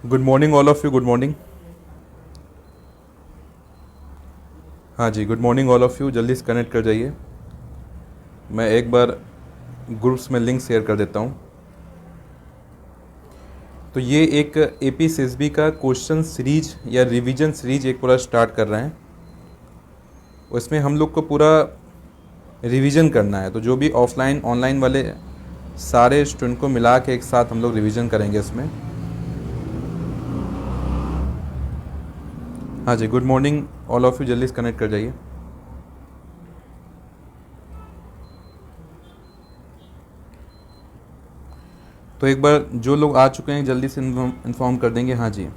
Good morning all of you, good morning. हाँ जी, good morning all of you, जल्दी से कनेक्ट कर जाइए। मैं एक बार ग्रुप्स में लिंक शेयर कर देता हूँ। तो ये एक एपीएसएसबी का क्वेश्चन सीरीज या रिवीजन सीरीज एक पूरा स्टार्ट कर रहे हैं। उसमें हम लोग को पूरा रिवीजन करना है। तो जो भी ऑफलाइन ऑनलाइन वाले सारे स्टूडेंट को मिला के एक साथ हम लोग रिवीजन करेंगे इसमें। हाँ जी, good morning all of you, जल्दी से कनेक्ट कर जाइए। तो एक बार जो लोग आ चुके हैं जल्दी से इन्फॉर्म कर देंगे। हाँ जी,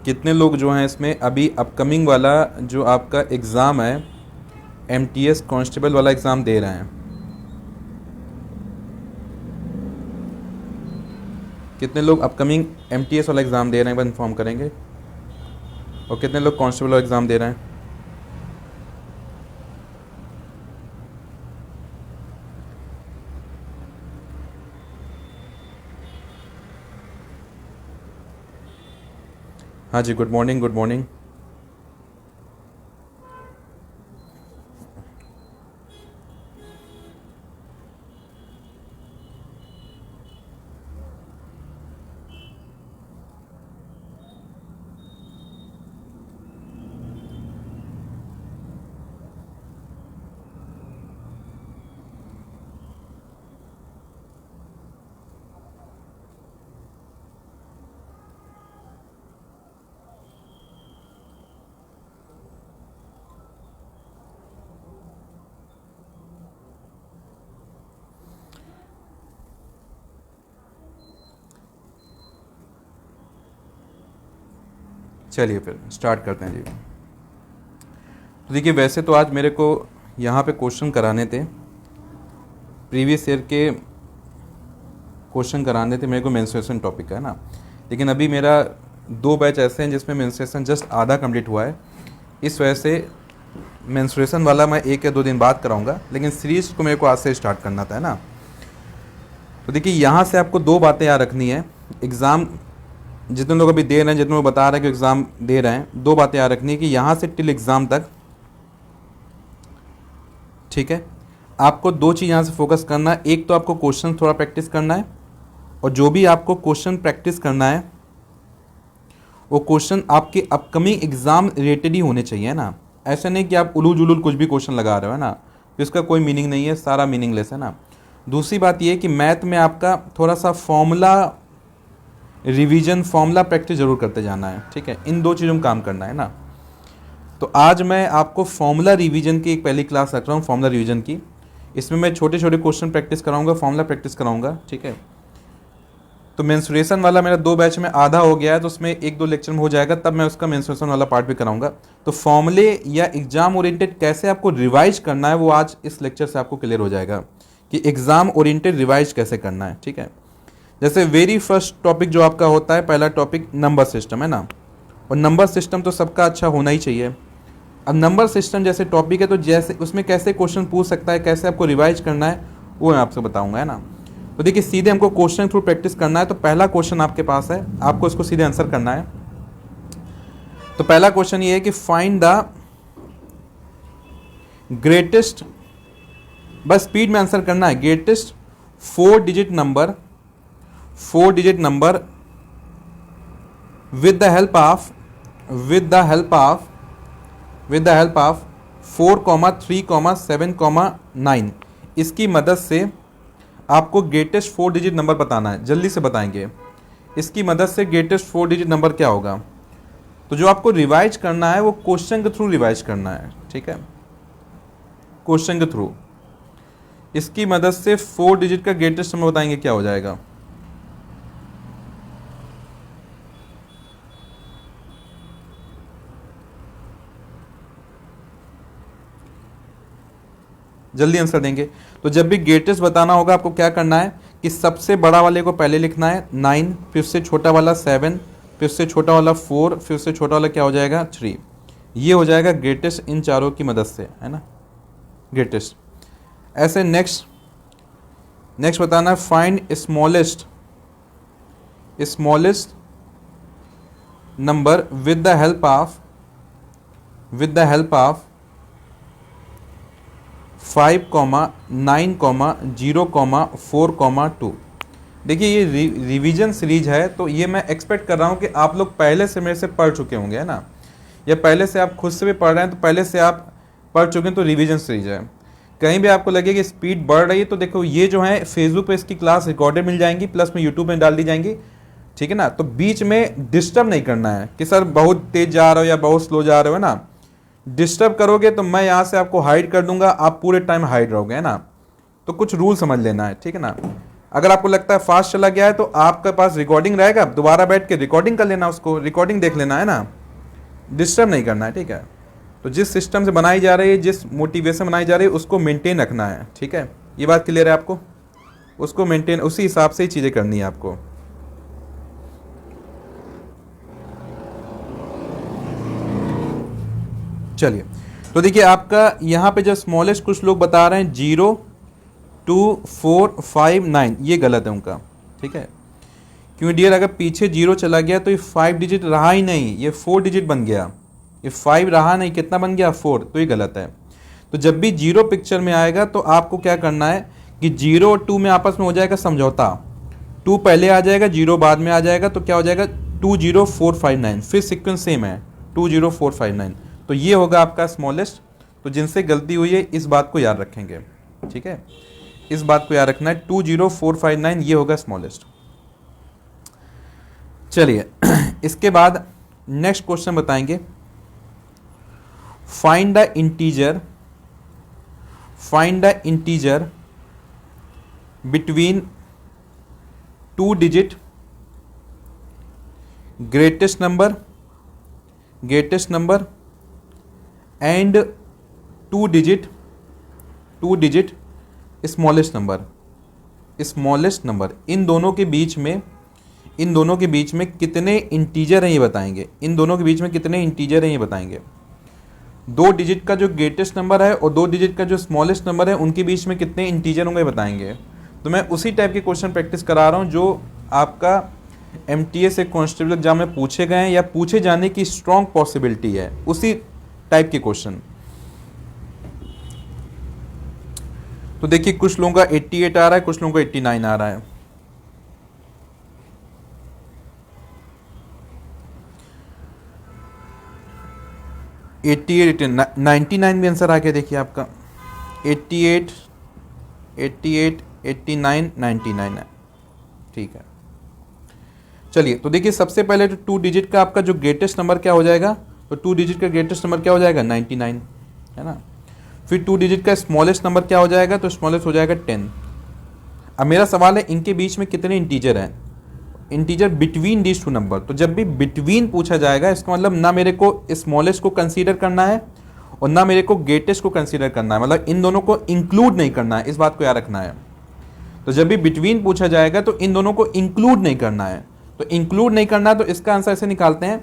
कितने लोग जो हैं इसमें अभी अपकमिंग वाला जो आपका एग्ज़ाम है एमटीएस कांस्टेबल वाला एग्ज़ाम दे रहे हैं? कितने लोग अपकमिंग एमटीएस वाला एग्ज़ाम दे रहे हैं, एक बार इन्फॉर्म करेंगे। और कितने लोग कांस्टेबल वाला एग्ज़ाम दे रहे हैं? हाँ जी, गुड मॉर्निंग, गुड मॉर्निंग। चलिए फिर स्टार्ट करते हैं जी। तो देखिए, वैसे तो आज मेरे को यहाँ पे क्वेश्चन कराने थे, प्रीवियस ईयर के क्वेश्चन कराने थे मेरे को, मेंस्ट्रुएशन टॉपिक का है ना। लेकिन अभी मेरा 2 बैच ऐसे हैं जिसमें मेंस्ट्रुएशन जस्ट आधा कंप्लीट हुआ है। इस वजह से मेंस्ट्रुएशन वाला मैं 1 या 2 दिन बाद कराऊंगा, लेकिन सीरीज को मेरे को आज से स्टार्ट करना था, है ना। तो देखिए, यहाँ से आपको 2 बातें याद रखनी है। एग्ज़ाम जितने लोग अभी दे रहे हैं, जितने लोग बता रहे हैं कि एग्ज़ाम दे रहे हैं, 2 बातें याद रखनी है कि यहाँ से टिल एग्ज़ाम तक, ठीक है, आपको 2 चीज़ यहाँ से फोकस करना है। एक तो आपको क्वेश्चन थोड़ा प्रैक्टिस करना है, और जो भी आपको क्वेश्चन प्रैक्टिस करना है वो क्वेश्चन आपके अपकमिंग एग्ज़ाम रिलेटेड ही होने चाहिए, है ना। ऐसा नहीं कि आप उलूल जुलूल कुछ भी क्वेश्चन लगा रहे हो, है ना, तो इसका कोई मीनिंग नहीं है, सारा मीनिंगलेस है ना। दूसरी बात ये है कि मैथ में आपका थोड़ा सा फॉर्मूला रिवीजन, फॉर्मूला प्रैक्टिस जरूर करते जाना है, ठीक है। इन 2 चीज़ों में काम करना है ना। तो आज मैं आपको फॉर्मूला रिवीजन की एक पहली क्लास रख रहा हूँ, फॉर्मूला रिवीजन की। इसमें मैं छोटे छोटे क्वेश्चन प्रैक्टिस कराऊंगा, फॉर्मूला प्रैक्टिस कराऊंगा, ठीक है। तो मेंस्ट्रुएशन वाला मेरा 2 बैच में आधा हो गया है, तो उसमें 1-2 लेक्चर में हो जाएगा, तब मैं उसका मेंस्ट्रुएशन वाला पार्ट भी कराऊंगा। तो फॉर्मूले या एग्जाम ओरिएंटेड कैसे आपको रिवाइज करना है, वो आज इस लेक्चर से आपको क्लियर हो जाएगा कि एग्जाम ओरिएंटेड रिवाइज कैसे करना है, ठीक है। जैसे वेरी फर्स्ट टॉपिक जो आपका होता है, पहला टॉपिक नंबर सिस्टम, है ना। और नंबर सिस्टम तो सबका अच्छा होना ही चाहिए। अब नंबर सिस्टम जैसे टॉपिक है, तो जैसे उसमें कैसे क्वेश्चन पूछ सकता है, कैसे आपको रिवाइज करना है, वो मैं आपसे बताऊंगा, है ना। तो देखिए, सीधे हमको क्वेश्चन थ्रू प्रैक्टिस करना है। तो पहला क्वेश्चन आपके पास है, आपको इसको सीधे आंसर करना है। तो पहला क्वेश्चन ये है कि फाइंड द ग्रेटेस्ट, बस स्पीड में आंसर करना है, greatest 4 digit number with the help of 4, 3, 7, 9। इसकी मदद से आपको ग्रेटेस्ट 4 डिजिट नंबर बताना है, जल्दी से बताएंगे। इसकी मदद से ग्रेटेस्ट 4 डिजिट नंबर क्या होगा। तो जो आपको रिवाइज करना है वो क्वेश्चन के थ्रू रिवाइज करना है, ठीक है, क्वेश्चन के थ्रू। इसकी मदद से 4 डिजिट का ग्रेटेस्ट नंबर बताएंगे, क्या हो जाएगा। जल्दी आंसर देंगे। तो जब भी ग्रेटेस्ट बताना होगा, आपको क्या करना है कि सबसे बड़ा वाले को पहले लिखना है 9, फिर उससे छोटा वाला 7, फिर उससे छोटा वाला 4, फिर उससे छोटा वाला क्या हो जाएगा 3। ये हो जाएगा ग्रेटेस्ट इन चारों की मदद से, है ना, ग्रेटेस्ट। ऐसे नेक्स्ट बताना है find smallest number with the help of 5, 9, 0, 4, 2। देखिए ये रिवीजन सीरीज है, तो ये मैं एक्सपेक्ट कर रहा हूँ कि आप लोग पहले से मेरे से पढ़ चुके होंगे, है ना, या पहले से आप खुद से भी पढ़ रहे हैं तो पहले से आप पढ़ चुके हैं, तो रिवीजन सीरीज है। कहीं भी आपको लगे कि स्पीड बढ़ रही है तो देखो ये जो है फेसबुक पे इसकी क्लास रिकॉर्डेड मिल जाएंगी, प्लस में यूट्यूब में डाल दी जाएंगी, ठीक है ना। तो बीच में डिस्टर्ब नहीं करना है कि सर बहुत तेज जा रहे हो या बहुत स्लो जा रहे हो, है ना। डिस्टर्ब करोगे तो मैं यहाँ से आपको हाइड कर दूंगा, आप पूरे टाइम हाइड रहोगे, है ना। तो कुछ रूल समझ लेना है, ठीक है ना। अगर आपको लगता है फास्ट चला गया है तो आपके पास रिकॉर्डिंग रहेगा, दोबारा बैठ के रिकॉर्डिंग कर लेना, उसको रिकॉर्डिंग देख लेना, है ना। डिस्टर्ब नहीं करना है, ठीक है। तो जिस सिस्टम से बनाई जा रही है, जिस मोटिवेशन बनाई जा रही है, उसको मेंटेन रखना है, ठीक है। ये बात क्लियर है आपको, उसको मेंटेन, उसी हिसाब से ही चीज़ें करनी है आपको। चलिए, तो देखिए आपका यहाँ पे जो स्मॉलेस्ट कुछ लोग बता रहे हैं 0, 2, 4, 5, 9, ये गलत है उनका, ठीक है। क्योंकि डियर अगर पीछे 0 चला गया तो ये 5 डिजिट रहा ही नहीं, ये 4 डिजिट बन गया, ये 5 रहा नहीं, कितना बन गया 4, तो ये गलत है। तो जब भी 0 पिक्चर में आएगा तो आपको क्या करना है कि 0 और 2 में आपस में हो जाएगा समझौता, 2 पहले आ जाएगा, 0 बाद में आ जाएगा, तो क्या हो जाएगा 2, 0, 4, 5, 9, फिर सीक्वेंस सेम है 2, 0, 4, 5, 9, तो ये होगा आपका स्मॉलेस्ट। तो जिनसे गलती हुई है इस बात को याद रखेंगे, ठीक है, इस बात को याद रखना है, 2, 0, 4, 5, 9 ये होगा स्मॉलेस्ट। चलिए इसके बाद नेक्स्ट क्वेश्चन बताएंगे, find the integer between 2 digit greatest number and 2 digit smallest number. इन दोनों के बीच में कितने इंटीजर हैं ये बताएंगे, 2 डिजिट का जो ग्रेटेस्ट नंबर है और 2 डिजिट का जो स्मॉलेस्ट नंबर है उनके बीच में कितने इंटीजर होंगे बताएंगे। तो मैं उसी टाइप के क्वेश्चन प्रैक्टिस करा रहा हूँ जो आपका MTS से कांस्टेबल एग्जाम में पूछे गए हैं या पूछे जाने की स्ट्रॉन्ग पॉसिबिलिटी है, उसी टाइप के क्वेश्चन। तो देखिए कुछ लोगों का 88 आ रहा है, कुछ लोगों का 89 आ रहा है। एट्टी 99 भी आंसर आ गया, देखिए आपका 88, 89, 99 है, ठीक है। चलिए तो देखिए सबसे पहले तो 2 डिजिट का आपका जो ग्रेटेस्ट नंबर क्या हो जाएगा, तो 2 डिजिट का ग्रेटेस्ट नंबर क्या हो जाएगा 99, है ना। फिर 2 डिजिट का स्मॉलेस्ट नंबर क्या हो जाएगा, तो स्मॉलेस्ट हो जाएगा 10। अब मेरा सवाल है इनके बीच में कितने इंटीजर हैं, इंटीजर बिटवीन दीज 2 नंबर। तो जब भी बिटवीन पूछा जाएगा इसका मतलब ना मेरे को स्मॉलेस्ट को कंसीडर करना है और ना मेरे को ग्रेटेस्ट को कंसीडर करना है, मतलब इन दोनों को इंक्लूड नहीं करना है, इस बात को याद रखना है। तो जब भी बिटवीन पूछा जाएगा तो इन दोनों को इंक्लूड नहीं करना है, तो इंक्लूड नहीं करना, तो इसका आंसर ऐसे निकालते हैं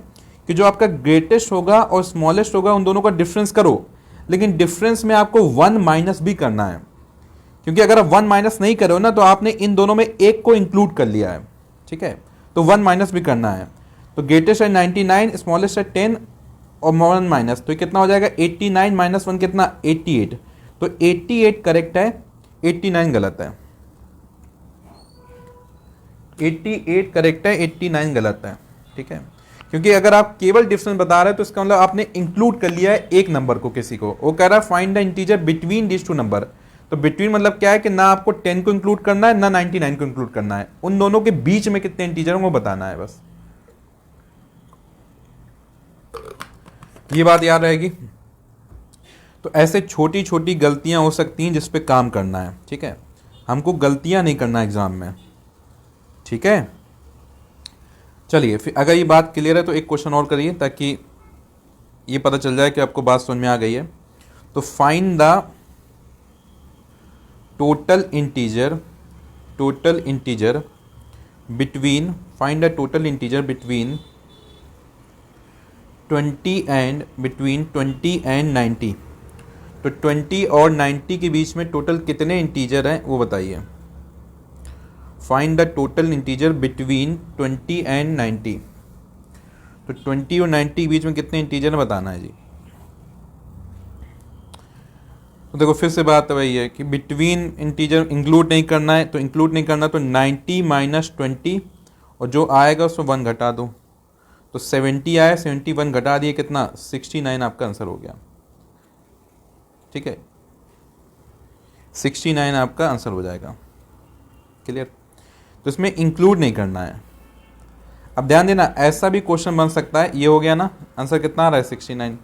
कि जो आपका ग्रेटेस्ट होगा और स्मॉलेस्ट होगा उन दोनों का डिफरेंस करो, लेकिन डिफरेंस में आपको 1 माइनस भी करना है, क्योंकि अगर आप 1 माइनस नहीं करो ना तो आपने इन दोनों में एक को इंक्लूड कर लिया है, ठीक है। तो 1 माइनस भी करना है। तो ग्रेटेस्ट है 99, स्मॉलेस्ट है 10 और 1 माइनस, तो कितना हो जाएगा 89 माइनस 1 कितना 88। तो 88 करेक्ट है, 89 गलत है। 88 करेक्ट है, 89 गलत है, ठीक है। क्योंकि अगर आप केवल डिफरेंस बता रहे हैं तो इसका मतलब आपने इंक्लूड कर लिया है एक नंबर को, किसी को। वो कह रहा है find the integer between this 2 number. तो बिटवीन मतलब क्या है कि ना आपको 10 को इंक्लूड करना है ना 99 को इंक्लूड करना है, उन दोनों के बीच में कितने इंटीजर होंगे वो बताना है, बस ये बात याद रहेगी। तो ऐसे छोटी छोटी गलतियां हो सकती हैं जिस पे काम करना है, ठीक है। हमको गलतियां नहीं करना एग्जाम में, ठीक है। चलिए फिर अगर ये बात क्लियर है तो एक क्वेश्चन और करिए ताकि ये पता चल जाए कि आपको बात समझ में आ गई है। तो find the total integer between 20 and 90। तो 20 और 90 के बीच में टोटल कितने इंटीजर हैं वो बताइए। Find the total integer between 20 and 90। तो 20 और 90 के बीच में कितने इंटीजर बताना है जी। तो देखो फिर से बात वही है कि बिटवीन इंटीजर इंक्लूड नहीं करना है, तो इंक्लूड नहीं करना तो 90 माइनस 20 और जो आएगा उसमें 1 घटा दो, तो 70 आया, 71 घटा दिए कितना 69 आपका आंसर हो गया। ठीक है, 69 आपका आंसर हो जाएगा। क्लियर। तो इसमें इंक्लूड नहीं करना है। अब ध्यान देना ऐसा भी क्वेश्चन बन सकता है, ये हो गया ना, आंसर कितना आ रहा है 69,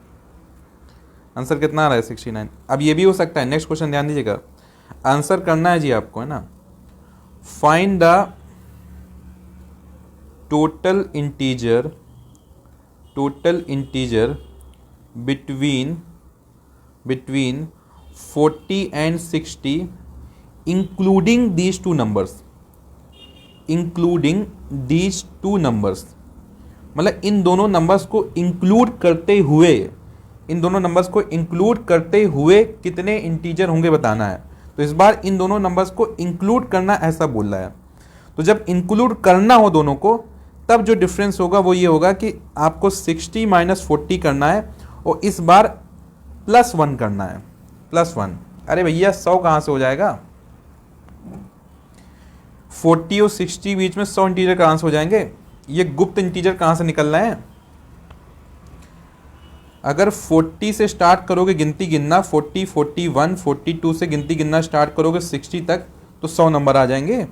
आंसर कितना आ रहा है 69। अब ये भी हो सकता है, नेक्स्ट क्वेश्चन ध्यान दीजिएगा, आंसर करना है जी आपको, है ना, find the total integer between 40 and 60 including these two numbers, मतलब इन दोनों नंबर्स को इंक्लूड करते हुए कितने इंटीजर होंगे बताना है। तो इस बार इन दोनों नंबर्स को इंक्लूड करना ऐसा बोल रहा है। तो जब इंक्लूड करना हो दोनों को, तब जो डिफरेंस होगा वो ये होगा कि आपको 60 माइनस 40 करना है और इस बार +1 करना है, +1। अरे भैया 100 कहाँ से हो जाएगा, 40 और 60 बीच में 100 इंटीजर कहाँ से हो जाएंगे, ये गुप्त इंटीजर कहाँ से निकल रहे हैं। अगर 40 से स्टार्ट करोगे गिनती गिनना, 40, 41, 42 से गिनती गिनना स्टार्ट करोगे 60 तक, तो 100 नंबर आ जाएंगे।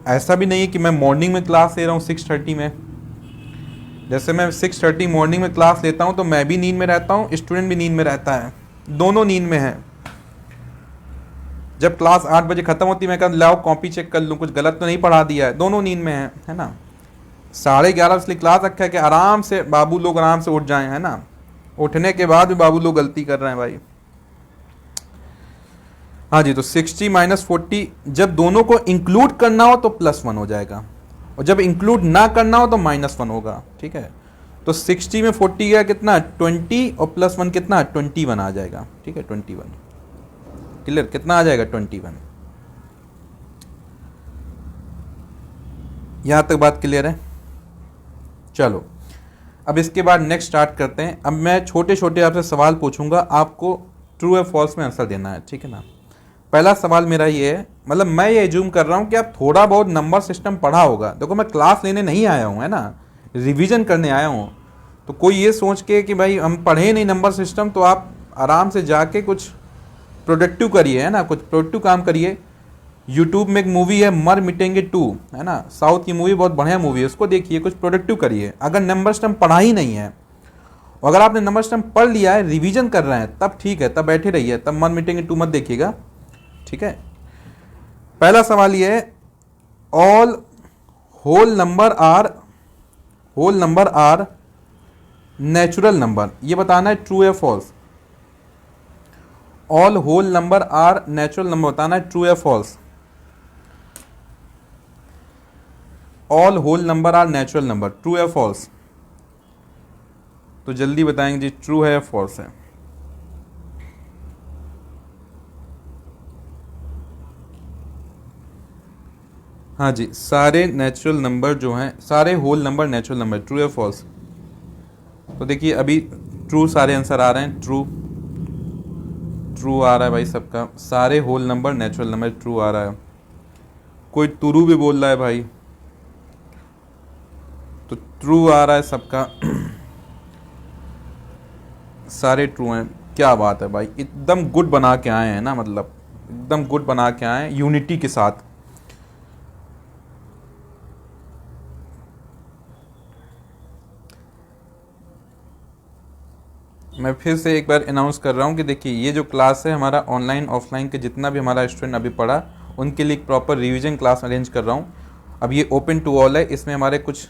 ऐसा भी नहीं है कि मैं मॉर्निंग में क्लास ले रहा हूँ 6:30 में, जैसे मैं 6:30 मॉर्निंग में क्लास लेता हूँ तो मैं भी नींद में रहता हूँ, स्टूडेंट भी नींद में रहता है, दोनों नींद में हैं। जब क्लास 8 बजे खत्म होती है मैं कहता लाओ कॉपी चेक कर लूँ कुछ गलत तो नहीं पढ़ा दिया है, दोनों नींद में है ना। 11:30 इसलिए क्लास रखा है कि आराम से बाबू लोग आराम से उठ जाएं, है ना। उठने के बाद भी बाबू लोग गलती कर रहे हैं भाई। हाँ जी, तो 60 माइनस 40 जब दोनों को इंक्लूड करना हो तो +1 हो जाएगा, और जब इंक्लूड ना करना हो तो -1 होगा। ठीक है, तो 60 में 40 गया कितना 20 और +1 कितना 21 आ जाएगा। ठीक है, 21। क्लियर, कितना आ जाएगा 21। यहां तक बात क्लियर है। चलो अब इसके बाद नेक्स्ट स्टार्ट करते हैं। अब मैं छोटे छोटे आपसे सवाल पूछूंगा, आपको ट्रू या फॉल्स में आंसर देना है। ठीक है ना। पहला सवाल मेरा ये है, मतलब मैं ये एज्यूम कर रहा हूँ कि आप थोड़ा बहुत नंबर सिस्टम पढ़ा होगा। देखो मैं क्लास लेने नहीं आया हूँ, है ना, रिवीजन करने आया हूँ। तो कोई ये सोच के कि भाई हम पढ़े नहीं नंबर सिस्टम, तो आप आराम से जाके कुछ प्रोडक्टिव करिए, है ना, कुछ प्रोडक्टिव काम करिए। यूट्यूब में एक मूवी है मर मिटेंगे 2, है ना, साउथ की मूवी, बहुत बढ़िया मूवी है, उसको देखिए, कुछ प्रोडक्टिव करिए। अगर नंबर सिस्टम पढ़ा ही नहीं है, और अगर आपने नंबर सिस्टम पढ़ लिया है, रिवीजन कर रहे हैं, तब ठीक है, तब बैठे रहिए, तब मर मिटेंगे 2 मत देखिएगा। ठीक है। पहला सवाल ये है, all whole number are natural number, ये बताना है ट्रू या false. All whole number are natural number बताना है ट्रू या false. All whole number are natural number, true या फॉल्स। तो जल्दी बताएंगे जी, ट्रू है या फॉल्स है। हाँ जी, सारे नेचुरल नंबर जो हैं, सारे whole number natural number, true या फॉल्स। तो देखिए अभी ट्रू सारे आंसर आ रहे हैं, ट्रू आ रहा है भाई सबका। सारे whole number natural number, true आ रहा है। कोई तुरु भी बोल रहा है भाई, तो ट्रू आ रहा है सबका। सारे ट्रू हैं, क्या बात है भाई, एकदम गुड बना के आए हैं ना, मतलब एकदम गुड बना के आए हैं यूनिटी के साथ। मैं फिर से एक बार अनाउंस कर रहा हूँ कि देखिए ये जो क्लास है हमारा ऑनलाइन ऑफलाइन के जितना भी हमारा स्टूडेंट अभी पढ़ा, उनके लिए एक प्रॉपर रिवीजन क्लास अरेंज कर रहा हूँ। अब ये ओपन टू ऑल है, इसमें हमारे कुछ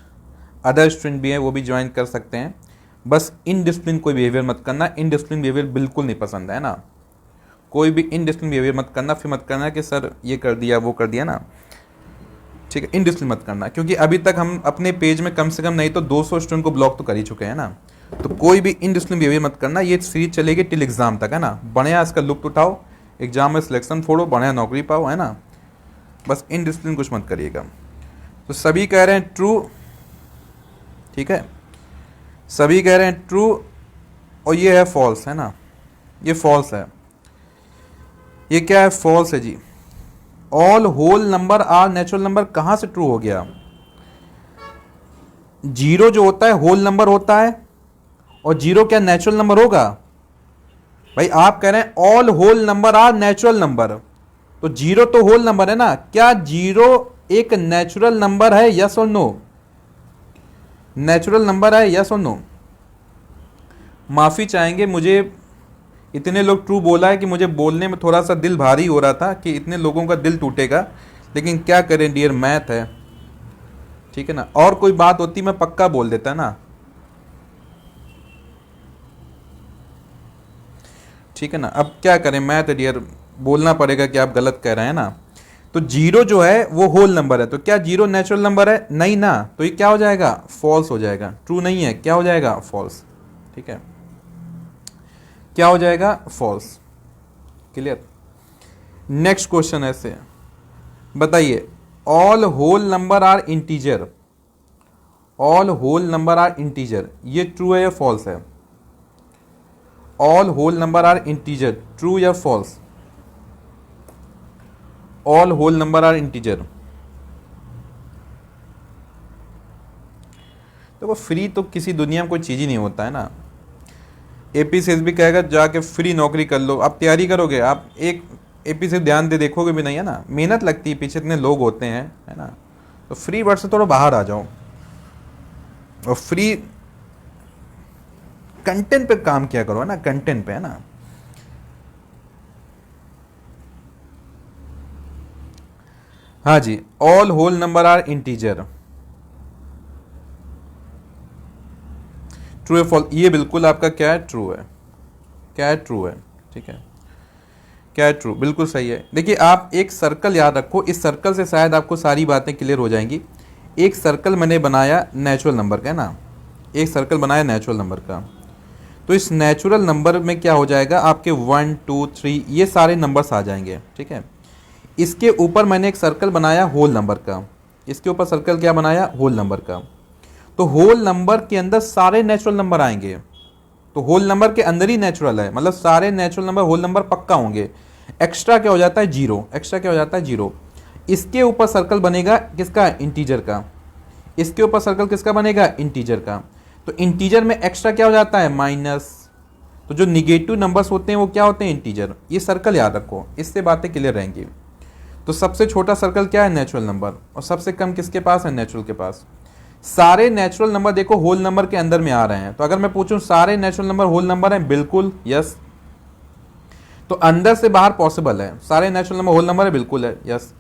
अदर स्टूडेंट भी हैं, वो भी ज्वाइन कर सकते हैं। बस इनडिसिप्लिन कोई बिहेवियर मत करना, इनडिसिप्लिन बिहेवियर बिल्कुल नहीं पसंद है ना। कोई भी इनडिसिप्लिन बिहेवियर मत करना, फिर मत करना कि सर ये कर दिया वो कर दिया ना। ठीक है, इनडिसिप्लिन मत करना, क्योंकि अभी तक हम अपने पेज में कम से कम नहीं तो 200 स्टूडेंट को ब्लॉक तो कर ही चुके हैं ना। तो कोई भी इनडिसिप्लिन बिहेवियर मत करना। ये सीरीज चलेगी टिल एग्जाम तक, है ना। बढ़िया इसका लुत्फ उठाओ, एग्जाम में सिलेक्शन फोड़ो, बढ़िया नौकरी पाओ, है ना। बस इनडिसिप्लिन कुछ मत करिएगा। तो सभी कह रहे हैं ट्रू, ठीक है, सभी कह रहे हैं ट्रू और ये है फॉल्स, है ना, ये फॉल्स है। ये क्या है, फॉल्स है जी। All whole number are natural number कहां से ट्रू हो गया? जीरो जो होता है होल नंबर होता है, और जीरो क्या नेचुरल नंबर होगा? भाई आप कह रहे हैं all whole number are natural number, तो जीरो तो होल नंबर है ना, क्या जीरो एक नेचुरल नंबर है? यस और नो? नेचुरल नंबर है, यस और नो? माफी चाहेंगे, मुझे इतने लोग ट्रू बोला है कि मुझे बोलने में थोड़ा सा दिल भारी हो रहा था कि इतने लोगों का दिल टूटेगा, लेकिन क्या करें डियर, मैथ है, ठीक है ना। और कोई बात होती मैं पक्का बोल देता ना, ठीक है ना। अब क्या करें, मैथ है डियर, बोलना पड़ेगा कि आप गलत कह रहे हैं ना। तो जीरो जो है वो होल नंबर है, तो क्या जीरो नेचुरल नंबर है? नहीं ना, तो ये क्या हो जाएगा, फॉल्स हो जाएगा, ट्रू नहीं है, क्या हो जाएगा, फॉल्स, ठीक है, क्या हो जाएगा, फॉल्स। क्लियर। नेक्स्ट क्वेश्चन ऐसे बताइए, all whole number are integer, all whole number are integer, ये ट्रू है या फॉल्स है? All whole number are integer, true या false? All whole number are integer. देखो फ्री तो किसी दुनिया में कोई चीज ही नहीं होता है ना। एपी से भी कहेगा जाके फ्री नौकरी कर लो, आप तैयारी करोगे, आप एक एपी से ध्यान दे देखोगे भी नहीं, है ना, मेहनत लगती है, पीछे इतने लोग होते हैं, है ना। तो फ्री वर्ड से थोड़ा बाहर आ जाओ और फ्री कंटेंट पे काम किया करो, है ना, कंटेंट पे, है ना। हाँ जी, all whole number are integer, true है फॉल्स? ये बिल्कुल आपका क्या है, ट्रू है, क्या है, ट्रू है, ठीक है, क्या है, ट्रू, बिल्कुल सही है। देखिए आप एक सर्कल याद रखो, इस सर्कल से शायद आपको सारी बातें क्लियर हो जाएंगी। एक सर्कल मैंने बनाया नेचुरल नंबर का, है ना, एक सर्कल बनाया नेचुरल नंबर का, तो इस नेचुरल नंबर में क्या हो जाएगा, आपके 1 2 3 ये सारे नंबर्स आ जाएंगे, ठीक है। इसके ऊपर मैंने एक सर्कल बनाया होल नंबर का, इसके ऊपर सर्कल क्या बनाया, होल नंबर का, तो होल नंबर के अंदर सारे नेचुरल नंबर आएंगे, तो होल नंबर के अंदर ही नेचुरल है, मतलब सारे नेचुरल नंबर होल नंबर पक्का होंगे। एक्स्ट्रा क्या हो जाता है, जीरो, एक्स्ट्रा क्या हो जाता है, जीरो। इसके ऊपर सर्कल बनेगा किसका, इंटीजर का, इसके ऊपर सर्कल किसका बनेगा, इंटीजर का, तो इंटीजर में एक्स्ट्रा क्या हो जाता है, माइनस, तो जो निगेटिव नंबर्स होते हैं वो क्या होते हैं, इंटीजर। ये सर्कल याद रखो, इससे बातें क्लियर रहेंगी। तो सबसे छोटा सर्कल क्या है, नेचुरल नंबर, और सबसे कम किसके पास है, नेचुरल के पास। सारे नेचुरल नंबर देखो होल नंबर के अंदर में आ रहे हैं, तो अगर मैं पूछूं सारे नेचुरल नंबर होल नंबर हैं, बिल्कुल यस, तो अंदर से बाहर पॉसिबल है, सारे नेचुरल नंबर होल नंबर है, बिल्कुल है, यस।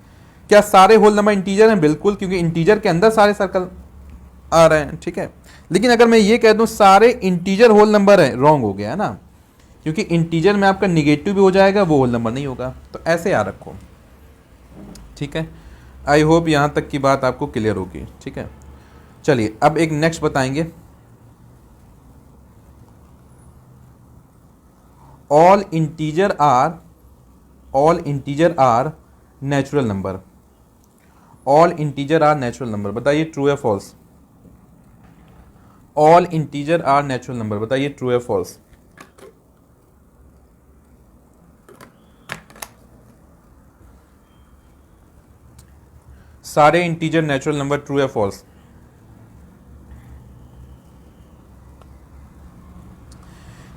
क्या सारे होल नंबर इंटीजर हैं, बिल्कुल, क्योंकि इंटीजर के अंदर सारे सर्कल आ रहे हैं, ठीक है। लेकिन अगर मैं ये कह दूं सारे इंटीजर होल नंबर है, रॉन्ग हो गया है ना, क्योंकि इंटीजर में आपका निगेटिव भी हो जाएगा, वो होल नंबर नहीं होगा, तो ऐसे याद रखो, ठीक है। आई होप यहां तक की बात आपको क्लियर होगी, ठीक है। चलिए अब एक नेक्स्ट बताएंगे, all integer are natural number, all integer are natural number, बताइए ट्रू है false? All integer are natural number, बताइए ट्रू है फॉल्स? सारे इंटीजर नेचुरल नंबर, ट्रू है फॉल्स?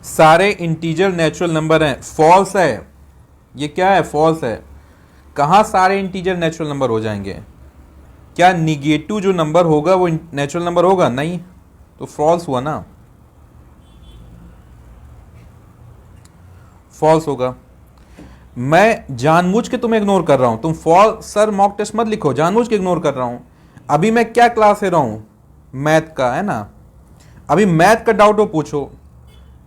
सारे इंटीजर नेचुरल नंबर हैं, फॉल्स है, ये क्या है, फॉल्स है। कहां सारे इंटीजर नेचुरल नंबर हो जाएंगे? क्या निगेटिव जो नंबर होगा वो नेचुरल नंबर होगा? नहीं, तो फॉल्स हुआ ना, फॉल्स होगा। मैं जानबूझ के तुम्हें इग्नोर कर रहा हूं, तुम फॉल्स सर मॉक टेस्ट मत लिखो, जानबूझ के इग्नोर कर रहा हूं। अभी मैं क्या क्लास ले रहा हूं, मैथ का, है ना, अभी मैथ का डाउट हो पूछो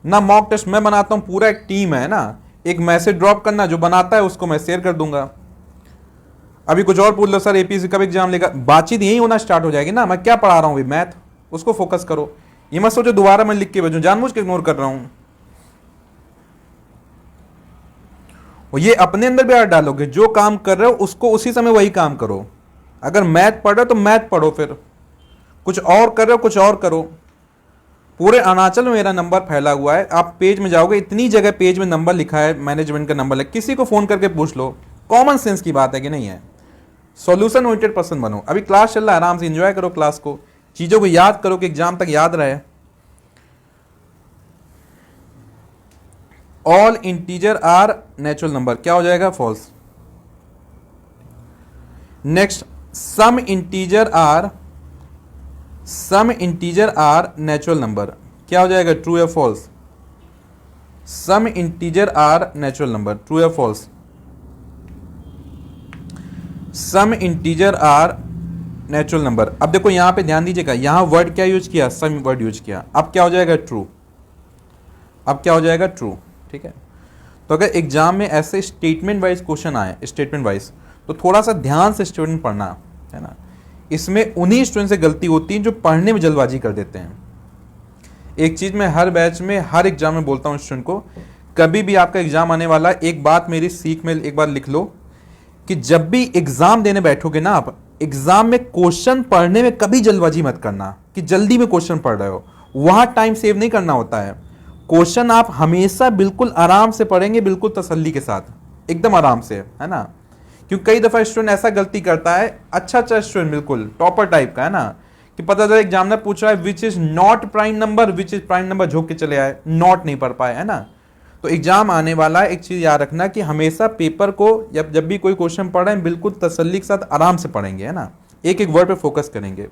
ना, मॉक टेस्ट मैं बनाता हूं, पूरा एक टीम है ना, एक मैसेज ड्रॉप करना, जो बनाता है उसको मैं शेयर कर दूंगा। अभी कुछ और पूछ लो, सर एपीएससी कब एग्जाम लेगा, बातचीत यही होना स्टार्ट हो जाएगी ना, मैं क्या पढ़ा रहा हूं मैथ, उसको फोकस करो। ये मत सोचो दोबारा मैं लिख के भेजूं, जानबूझ के इग्नोर कर रहा हूं। और ये अपने अंदर भी याद डालोगे, जो काम कर रहे हो उसको उसी समय वही काम करो। अगर मैथ पढ़ रहे हो तो मैथ पढ़ो, फिर कुछ और कर रहे हो, कुछ और करो। पूरे अरुणाचल में मेरा नंबर फैला हुआ है। आप पेज में जाओगे, इतनी जगह पेज में नंबर लिखा है, मैनेजमेंट का नंबर है, किसी को फोन करके पूछ लो। कॉमन सेंस की बात है कि नहीं है? सॉल्यूशन ओरिएंटेड पर्सन बनो। अभी क्लास चल रहा है, आराम से एंजॉय करो क्लास को, चीजों को याद करो कि एग्जाम तक याद रहे। All integer are natural number, क्या हो जाएगा? False. Next, some integer are natural number, क्या हो जाएगा? ट्रू या false? Some integer are natural number, true या false? Some integer are natural number. अब देखो यहां पे ध्यान दीजिएगा, यहां वर्ड क्या यूज किया? सम वर्ड यूज किया। अब क्या हो जाएगा? ट्रू। अब क्या हो जाएगा? ट्रू। ठीक है। तो अगर एग्जाम में ऐसे स्टेटमेंट वाइज क्वेश्चन आए, स्टेटमेंट वाइज, तो थोड़ा सा ध्यान से स्टूडेंट पढ़ना है ना। इसमें उन्हीं स्टूडेंट से गलती होती है जो पढ़ने में जल्दबाजी कर देते हैं। एक चीज मैं हर बैच में, हर एग्जाम में बोलता हूँ स्टूडेंट को, कभी भी आपका एग्जाम आने वाला, एक बात मेरी सीख में एक बार लिख लो कि जब भी एग्जाम देने बैठोगे ना आप, एग्जाम में क्वेश्चन पढ़ने में कभी जल्दबाजी मत करना कि जल्दी में क्वेश्चन पढ़ रहे हो, वहां टाइम सेव नहीं करना होता है। क्वेश्चन आप हमेशा बिल्कुल आराम से पढ़ेंगे, बिल्कुल तसल्ली के साथ, एकदम आराम से, है ना। क्योंकि कई दफा स्टूडेंट ऐसा गलती करता है, अच्छा स्टूडेंट, बिल्कुल टॉपर टाइप का, है ना, कि पता चला एग्जामिनर पूछ रहा है which is not prime number, which is prime number, झोंक के चले आए, नॉट नहीं पढ़ पाए, है ना। तो एग्जाम आने वाला है, एक चीज याद रखना कि हमेशा पेपर को जब भी कोई क्वेश्चन पढ़ रहे हैं, बिल्कुल तसल्ली के साथ आराम से पढ़ेंगे, है ना, एक एक वर्ड पे फोकस करेंगे।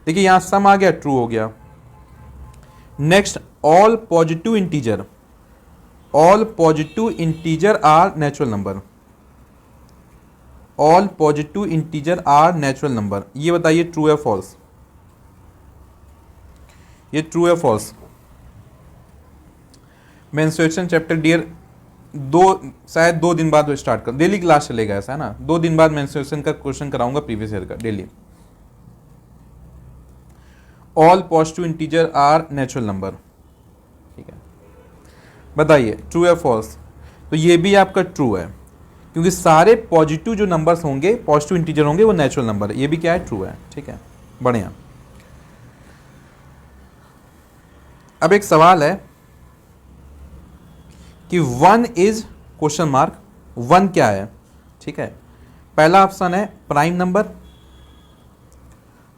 देखिए यहां सम आ गया, ट्रू हो गया। Next, all positive integer, all positive integer are natural number, all positive integer are natural number, ये बताइए ट्रू या फॉल्स? ये ट्रू या फॉल्स? मेंस्ट्रुएशन चैप्टर डियर शायद 2 दिन बाद स्टार्ट कर, डेली क्लास चलेगा ऐसा, है ना। 2 दिन बाद मेंस्ट्रुएशन का क्वेश्चन कराऊंगा प्रीवियस ईयर का daily. All positive integer are natural number, ठीक है, बताइए ट्रू या फॉल्स? तो ये भी आपका ट्रू है, क्योंकि सारे पॉजिटिव जो नंबर्स होंगे, पॉजिटिव इंटीजर होंगे, वो नेचुरल नंबर है। ये भी क्या है? ट्रू है, ठीक है, बढ़िया। अब एक सवाल है कि 1 इज क्वेश्चन मार्क, 1 क्या है? ठीक है, पहला ऑप्शन है प्राइम नंबर,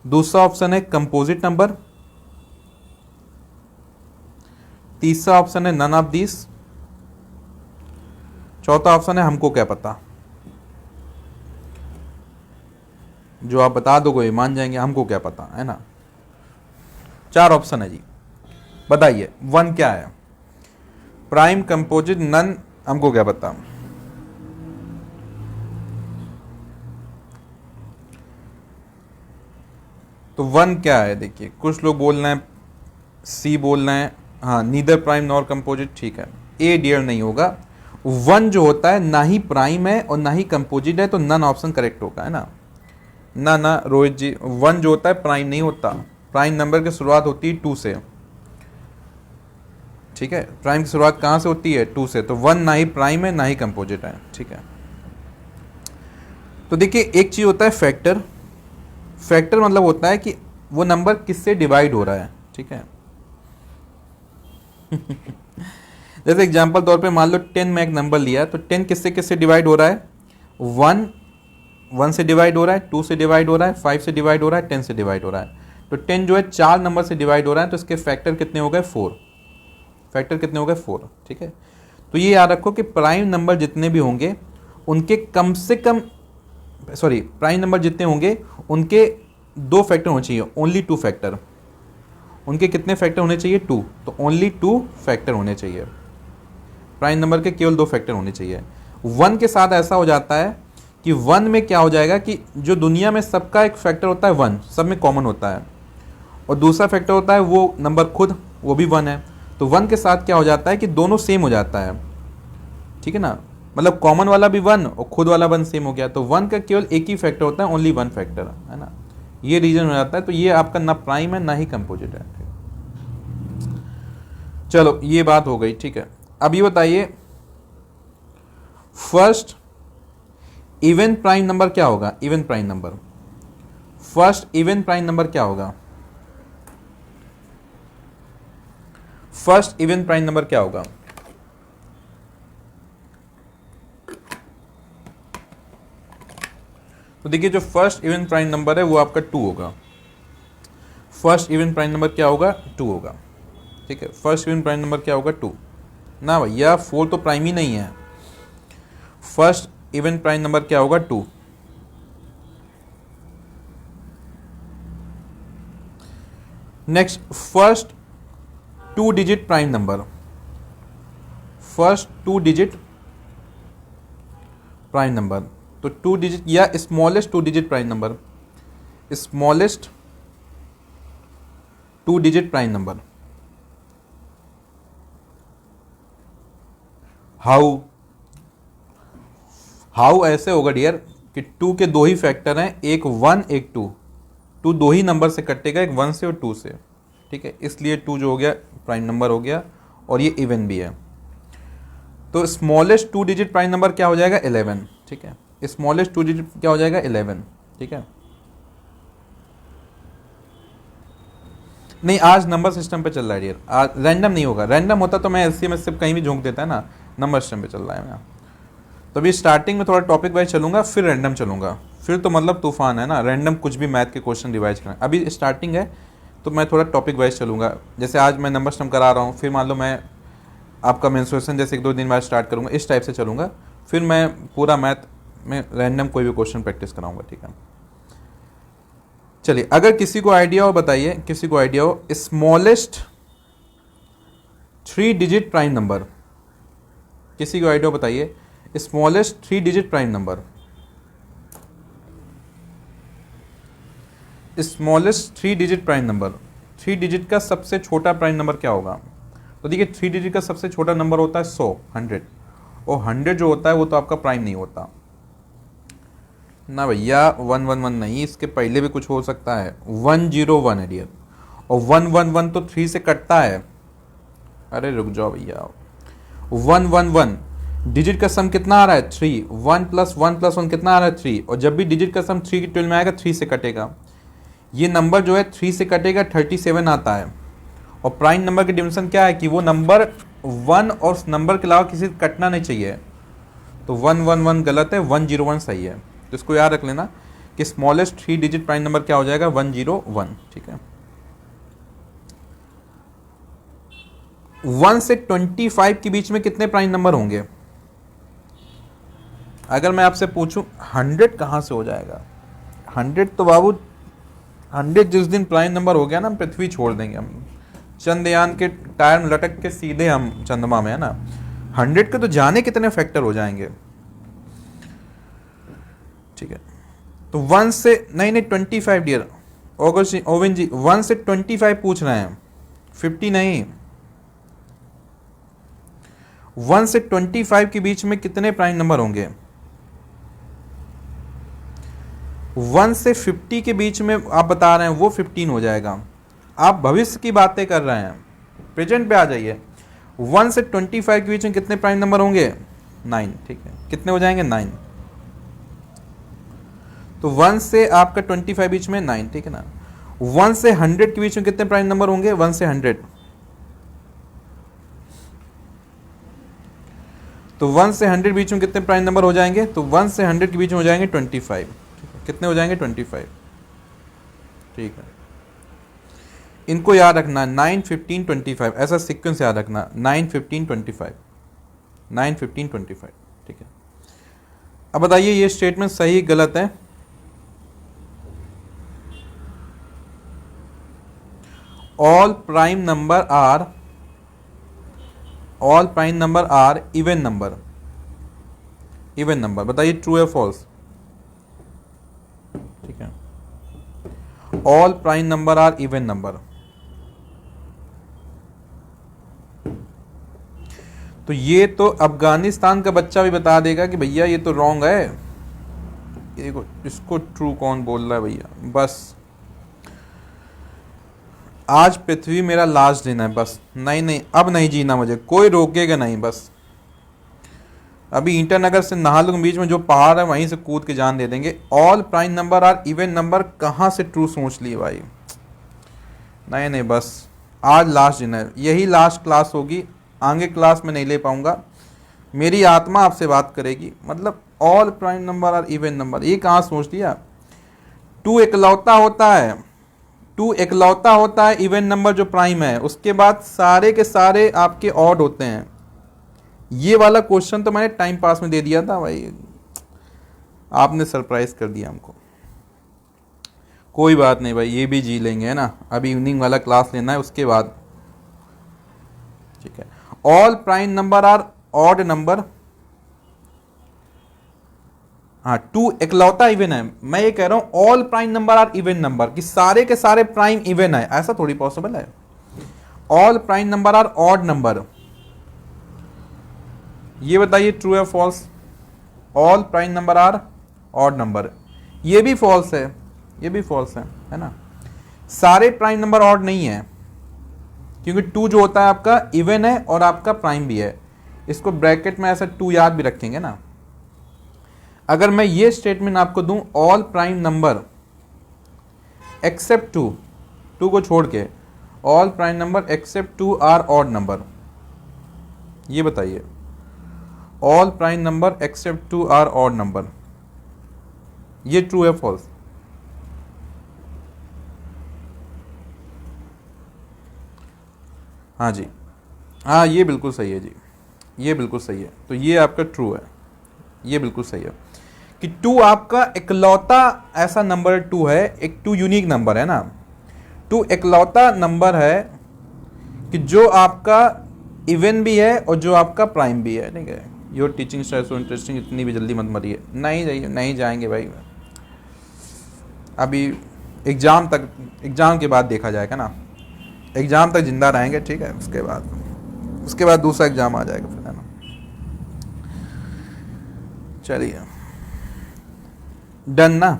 दूसरा ऑप्शन है कंपोजिट नंबर, तीसरा ऑप्शन है नन ऑफ दिस, चौथा ऑप्शन है हमको क्या पता। जो आप बता दोगे मान जाएंगे, हमको क्या पता, है ना। 4 ऑप्शन है जी, बताइए 1 क्या है? प्राइम, कंपोजिट, नन, हमको क्या पता। तो 1 क्या है? देखिए कुछ लोग बोल रहे हैं सी बोल रहे हैं, हाँ, नीदर प्राइम नॉर कंपोजिट, ठीक है, ए डियर नहीं होगा। 1 जो होता है ना ही प्राइम है और ना ही कंपोजिट है, तो नन ऑप्शन करेक्ट होगा, है ना। ना रोहित जी, 1 जो होता है प्राइम नहीं होता, प्राइम नंबर की शुरुआत होती है 2 से, ठीक है, प्राइम की शुरुआत कहाँ से होती है? 2 से। तो 1 ना ही प्राइम है ना ही कंपोजिट है, ठीक है। तो देखिए एक चीज होता है फैक्टर, फैक्टर मतलब होता है कि वो नंबर किससे डिवाइड हो रहा है, ठीक है। जैसे एग्जांपल तौर पे मान लो 10 में एक नंबर लिया, तो 10 किससे किससे डिवाइड हो रहा है? 1 से डिवाइड हो रहा है, 2 से डिवाइड हो रहा है, 5 से डिवाइड हो रहा है, 10 से डिवाइड हो रहा है। तो 10 जो है 4 नंबर से डिवाइड हो रहा है, तो इसके फैक्टर कितने हो गए? 4। फैक्टर कितने हो गए? 4, ठीक है। तो ये याद रखो कि प्राइम नंबर जितने भी होंगे उनके कम से कम, सॉरी, प्राइम नंबर जितने होंगे उनके 2 फैक्टर होने चाहिए, ओनली 2 फैक्टर। उनके कितने फैक्टर होने चाहिए? 2। तो ओनली 2 फैक्टर होने चाहिए, प्राइम नंबर के केवल 2 फैक्टर होने चाहिए। 1 के साथ ऐसा हो जाता है कि 1 में क्या हो जाएगा कि जो दुनिया में सबका एक फैक्टर होता है 1, सब में कॉमन होता है, और दूसरा फैक्टर होता है वो नंबर खुद, वो भी 1 है। तो 1 के साथ क्या हो जाता है कि दोनों सेम हो जाता है, ठीक है ना, मतलब कॉमन वाला भी 1 और खुद वाला 1 सेम हो गया। तो 1 का केवल एक ही फैक्टर होता है, ओनली 1 फैक्टर, है ना, ये रीजन हो जाता है। तो ये आपका ना प्राइम है ना ही कंपोजिट है। चलो ये बात हो गई, ठीक है। अब ये बताइए फर्स्ट इवन प्राइम नंबर क्या होगा? Even prime number, first even prime number क्या होगा? फर्स्ट इवन प्राइम नंबर क्या होगा? तो देखिए जो फर्स्ट इवन प्राइम नंबर है वो आपका 2 होगा। फर्स्ट इवन प्राइम नंबर क्या होगा? 2 होगा। ठीक है, फर्स्ट इवन प्राइम नंबर क्या होगा? 2 ना भैया, 4 तो प्राइम ही नहीं है। फर्स्ट इवन प्राइम नंबर क्या होगा? 2। Next, first 2 digit prime number. First 2 digit prime number, तो 2 डिजिट या smallest 2 digit prime number, smallest 2 digit prime number. How ऐसे होगा डियर कि 2 के 2 ही फैक्टर हैं, एक 1 एक 2। 2 2 ही नंबर से कटेगा, एक 1 से और 2 से। ठीक है, इसलिए 2 जो हो गया प्राइम नंबर हो गया और ये इवन भी है। तो स्मॉलेस्ट 2 डिजिट प्राइम नंबर क्या हो जाएगा? 11। ठीक है, स्मॉलेस्ट 2 डिजिट क्या हो जाएगा? 11। ठीक है, नहीं आज नंबर सिस्टम पे चल रहा है डियर, आज रैंडम नहीं होगा। रैंडम होता तो मैं एलसीएम में कहीं भी झोंक देता है ना, नंबर सिस्टम पे चल रहा है। मैं तो अभी स्टार्टिंग में थोड़ा टॉपिक वाइज चलूंगा, फिर रैंडम चलूंगा, फिर तो मतलब तूफान है ना, रैंडम कुछ भी मैथ के क्वेश्चन रिवाइज करें। अभी स्टार्टिंग है तो मैं थोड़ा टॉपिक वाइज चलूंगा। जैसे आज मैं नंबर सिस्टम करा रहा हूँ, फिर मान लो मैं आपका मेंस्ट्रुएशन जैसे 1-2 दिन बाद स्टार्ट करूँगा, इस टाइप से चलूँगा। फिर मैं पूरा मैथ में रैंडम कोई भी क्वेश्चन प्रैक्टिस कराऊँगा। ठीक है, चलिए अगर किसी को आइडिया हो बताइए, किसी को आइडिया हो स्मॉलेस्ट 3 डिजिट प्राइम नंबर, किसी को आइडिया हो बताइए smallest 3 digit prime number. Smallest 3 digit prime number, 3 digit का सबसे छोटा प्राइम नंबर क्या होगा? तो देखिए 3 डिजिट का सबसे छोटा नंबर होता है 100, 100, और 100 जो होता है वो तो आपका प्राइम नहीं होता ना भैया। 111 नहीं, इसके पहले भी कुछ हो सकता है। 101 है डियर, और 111 तो 3 से कटता है। अरे रुक जाओ भैया, 111 डिजिट का सम कितना आ रहा है? 3। 1 + 1 + 1 कितना आ रहा है? 3। और जब भी डिजिट का सम 3 की 12 में आएगा 3 से कटेगा। ये नंबर जो है 3 से कटेगा 37 आता है। और प्राइम नंबर की डिमेंशन क्या है कि वो नंबर 1 और उस नंबर के अलावा किसी से कटना नहीं चाहिए। तो 111 गलत है, 101 सही है। तो इसको याद रख लेना कि स्मॉलेस्ट 3 डिजिट प्राइम नंबर क्या हो जाएगा? 101। ठीक है, 1 से 25 के बीच में कितने प्राइम नंबर होंगे? अगर मैं आपसे पूछूं 100 कहां से हो जाएगा? 100 तो बाबू, 100 जिस दिन प्राइम नंबर हो गया ना, पृथ्वी छोड़ देंगे हम। चंद्रयान के टायर में लटक के सीधे हम चंद्रमा में, है ना। 100 के तो जाने कितने फैक्टर हो जाएंगे। ठीक है, तो 1 से नहीं 25 डियर ओवन जी, 1 से 25 पूछ रहे हैं, 50 नहीं। 1 से 25 के बीच में कितने प्राइम नंबर होंगे? 1 से 50 के बीच में आप बता रहे हैं वो 15 हो जाएगा। आप भविष्य की बातें कर रहे हैं, प्रेजेंट पे आ जाइए। 1 से 25 के बीच में कितने प्राइम नंबर होंगे? 9। ठीक है, कितने हो जाएंगे? 9। तो 1 से आपका 25 बीच में 9। ठीक है ना। 1 से 100 के बीच में कितने प्राइम नंबर होंगे? 1 से 100, तो 1 से 100 बीच में कितने प्राइम नंबर हो जाएंगे? तो 1 से 100 के बीच में हो जाएंगे 25। कितने हो जाएंगे? 25। ठीक है, इनको याद रखना 9, 15, 25, ऐसा सीक्वेंस याद रखना 9, 15, 25, 9, 15, 25। ठीक है, अब बताइए ये स्टेटमेंट सही गलत है? All prime number are even number. Even number बताइए ट्रू या फॉल्स? ठीक है, all prime number are even number. तो ये तो अफगानिस्तान का बच्चा भी बता देगा कि भैया ये तो रॉन्ग है। इसको ट्रू कौन बोल रहा है भैया? बस आज पृथ्वी मेरा लास्ट दिन है, बस नहीं अब नहीं जीना मुझे, कोई रोकेगा नहीं। बस अभी ईटानगर से नाहरलगुन के बीच में जो पहाड़ है वहीं से कूद के जान दे देंगे। All prime number are even number कहाँ से ट्रू सोच लिए भाई? नहीं बस आज लास्ट दिन है, यही लास्ट क्लास होगी, आगे क्लास में नहीं ले पाऊंगा, मेरी आत्मा आपसे बात करेगी। मतलब all prime number are even number, ये कहाँ सोच लिया। टू इकलौता होता है, टू इकलौता होता है इवन नंबर जो प्राइम है, उसके बाद सारे के सारे आपके ऑड होते हैं। ये वाला क्वेश्चन तो मैंने टाइम पास में दे दिया था भाई, आपने सरप्राइज कर दिया हमको। कोई बात नहीं भाई, ये भी जी लेंगे, है ना। अभी इवनिंग वाला क्लास लेना है उसके बाद, ठीक है। All prime number are odd number, हाँ टू इकलौता इवन है। मैं ये कह रहा हूं all prime number are even number, कि सारे के सारे प्राइम इवन है, ऐसा थोड़ी पॉसिबल है। All prime number are odd number, ये बताइए ट्रू है false. All prime number are odd number, ये भी फॉल्स है, ये भी फॉल्स है ना। सारे प्राइम नंबर ऑड नहीं है, क्योंकि टू जो होता है आपका इवन है और आपका प्राइम भी है। इसको ब्रैकेट में ऐसा टू याद भी रखेंगे ना। अगर मैं ये स्टेटमेंट आपको दूं, all prime number except two, two को छोड़ के, all prime number except two are odd number, ये बताइए all prime number except two are odd number, ये ट्रू है फॉल्स। हाँ जी, हाँ ये बिल्कुल सही है जी, ये बिल्कुल सही है। तो ये आपका ट्रू है, ये बिल्कुल सही है कि टू आपका इकलौता ऐसा नंबर टू है, एक टू यूनिक नंबर है ना। टू इकलौता नंबर है कि जो आपका इवन भी है और जो आपका प्राइम भी है, ठीक है। Your teaching style so interesting, इतनी भी जल्दी मत मरिए, नहीं जाइए, नहीं जाएंगे भाई, अभी एग्ज़ाम तक, एग्ज़ाम के बाद देखा जाएगा ना, एग्ज़ाम तक जिंदा रहेंगे, ठीक है। उसके बाद दूसरा एग्ज़ाम आ जाएगा फिर, है ना। चलिए डन ना।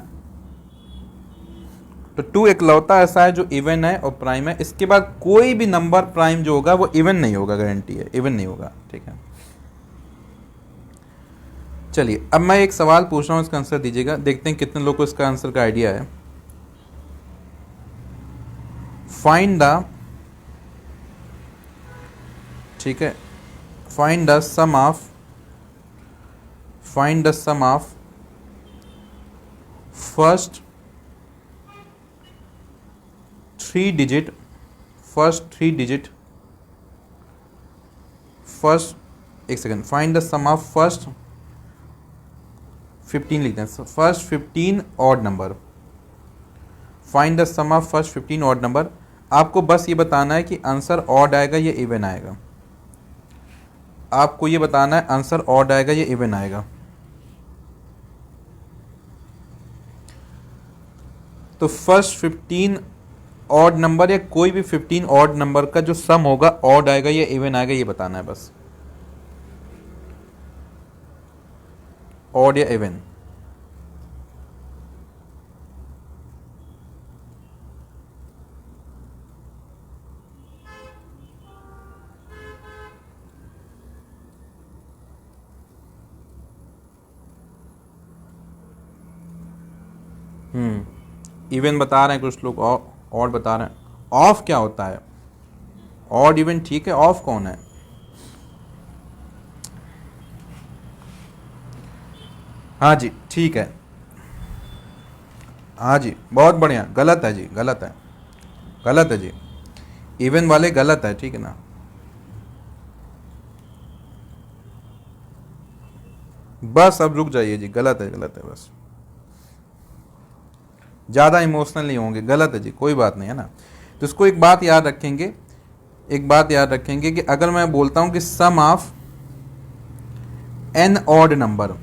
तो टू इकलौता ऐसा है जो इवन है और प्राइम है, इसके बाद कोई भी नंबर प्राइम जो होगा वो इवन नहीं होगा, गारंटी है, इवन नहीं होगा, ठीक है। चलिए अब मैं एक सवाल पूछ रहा हूँ, इसका आंसर दीजिएगा, देखते हैं कितने लोगों को इसका आंसर का आइडिया है। फाइंड द, ठीक है, find the sum of, find the sum of first three digit, first एक second, find the sum of first 15 लिखते हैं, first 15 odd number, find the sum of first 15 odd number. आपको बस ये बताना है कि आंसर ऑड आएगा या इवन आएगा, आपको ये बताना है आंसर ऑड आएगा या इवन आएगा। तो फर्स्ट 15 ऑड नंबर या कोई भी 15 ऑड नंबर का जो सम होगा ऑड आएगा या इवन आएगा, ये बताना है बस, ऑड या इवन। इवन बता रहे हैं कुछ लोग, ऑड बता रहे हैं। ऑफ क्या होता है? ऑड इवन ठीक है, ऑफ कौन है? हाँ जी ठीक है, हाँ जी बहुत बढ़िया, गलत है जी, गलत है, गलत है जी, इवन वाले गलत है, ठीक है ना। बस अब रुक जाइए जी, गलत है, गलत है, बस ज़्यादा इमोशनल नहीं होंगे, गलत है जी, कोई बात नहीं, है ना। तो इसको एक बात याद रखेंगे, एक बात याद रखेंगे कि अगर मैं बोलता हूं कि sum of N odd number,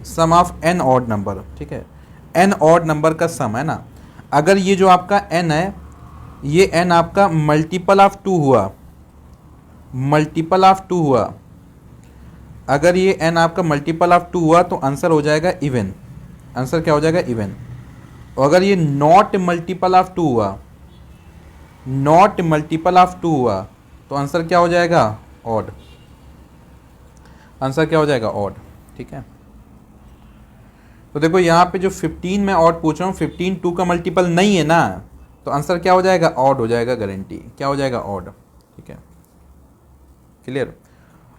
sum of N odd number, ठीक है, एन ऑड नंबर का सम है ना, अगर ये जो आपका एन है, ये एन आपका मल्टीपल ऑफ टू हुआ, मल्टीपल ऑफ टू हुआ, अगर ये एन आपका मल्टीपल ऑफ टू हुआ तो आंसर हो जाएगा इवन, आंसर क्या हो जाएगा? इवन। और अगर ये नॉट मल्टीपल ऑफ टू हुआ, नॉट मल्टीपल ऑफ टू हुआ तो आंसर क्या हो जाएगा? ऑड, आंसर क्या हो जाएगा? ऑड, ठीक है। तो देखो यहाँ पे जो 15 में ऑड पूछ रहा हूँ, 15 2 का मल्टीपल नहीं है ना, तो आंसर क्या हो जाएगा, ऑड हो जाएगा, गारंटी क्या हो जाएगा, ऑड। ठीक है, क्लियर।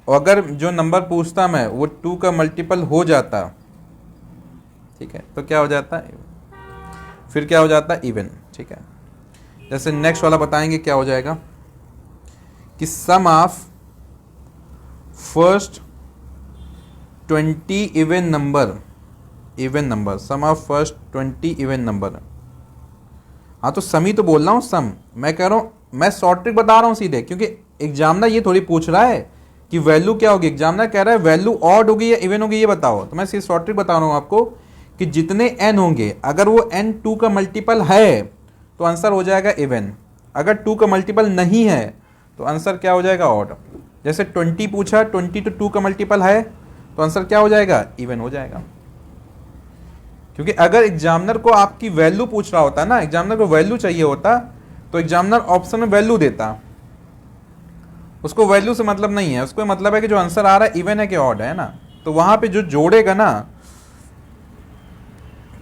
और अगर जो नंबर पूछता मैं वो 2 का मल्टीपल हो जाता, ठीक है, तो क्या हो जाता, फिर क्या हो जाता, इवन। ठीक है, जैसे नेक्स्ट वाला बताएंगे क्या हो जाएगा कि sum of first 20 even number, sum of first 20 even number. हाँ तो सम ही तो बोल रहा हूँ, सम मैं कह रहा हूँ, मैं शॉर्ट ट्रिक बता रहा हूँ सीधे, क्योंकि एग्जामिनर ये थोड़ी पूछ रहा है कि वैल्यू क्या होगी, एग्जामिनर कह रहा है वैल्यू ऑड होगी या इवन होगी ये बताओ। तो मैं सीधे शॉर्ट ट्रिक बता रहा हूँ आपको कि जितने एन होंगे अगर वो एन 2 का मल्टीपल है तो आंसर हो जाएगा इवन, अगर 2 का मल्टीपल नहीं है तो आंसर क्या हो जाएगा, ऑड। जैसे 20 पूछा, 20 तो 2 का मल्टीपल है तो आंसर क्या हो जाएगा, इवन हो जाएगा। क्योंकि अगर एग्जामिनर को आपकी वैल्यू पूछ रहा होता ना, एग्जामिनर को वैल्यू चाहिए होता तो एग्जामिनर ऑप्शन में वैल्यू देता, उसको वैल्यू से मतलब नहीं है, उसको मतलब है कि जो आंसर आ रहा है इवन है कि ऑड है ना। तो वहां पे जो जोड़ेगा ना,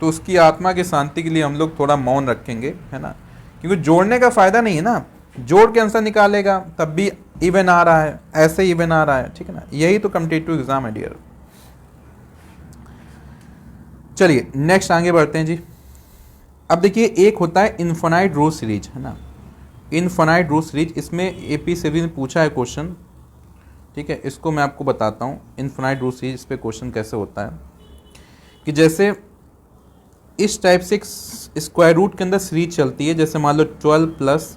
तो उसकी आत्मा की शांति के लिए हम लोग थोड़ा मौन रखेंगे, है ना, क्योंकि जोड़ने का फायदा नहीं है ना, जोड़ के आंसर निकालेगा तब भी इवन आ रहा है, ऐसे इवन आ रहा है। ठीक है ना, यही तो कॉम्पिटिटिव एग्जाम है डियर। चलिए नेक्स्ट आगे बढ़ते हैं जी। अब देखिए एक होता है इनफाइनाइट रो सीरीज, है ना, इनफाइनाइट रो सीरीज, इसमें एपी से भी पूछा है क्वेश्चन। ठीक है, इसको मैं आपको बताता हूँ इनफाइनाइट रो सीरीज, इस पे क्वेश्चन कैसे होता है कि जैसे इस टाइप से स्क्वायर रूट के अंदर सीरीज चलती है, जैसे मान लो 12 प्लस,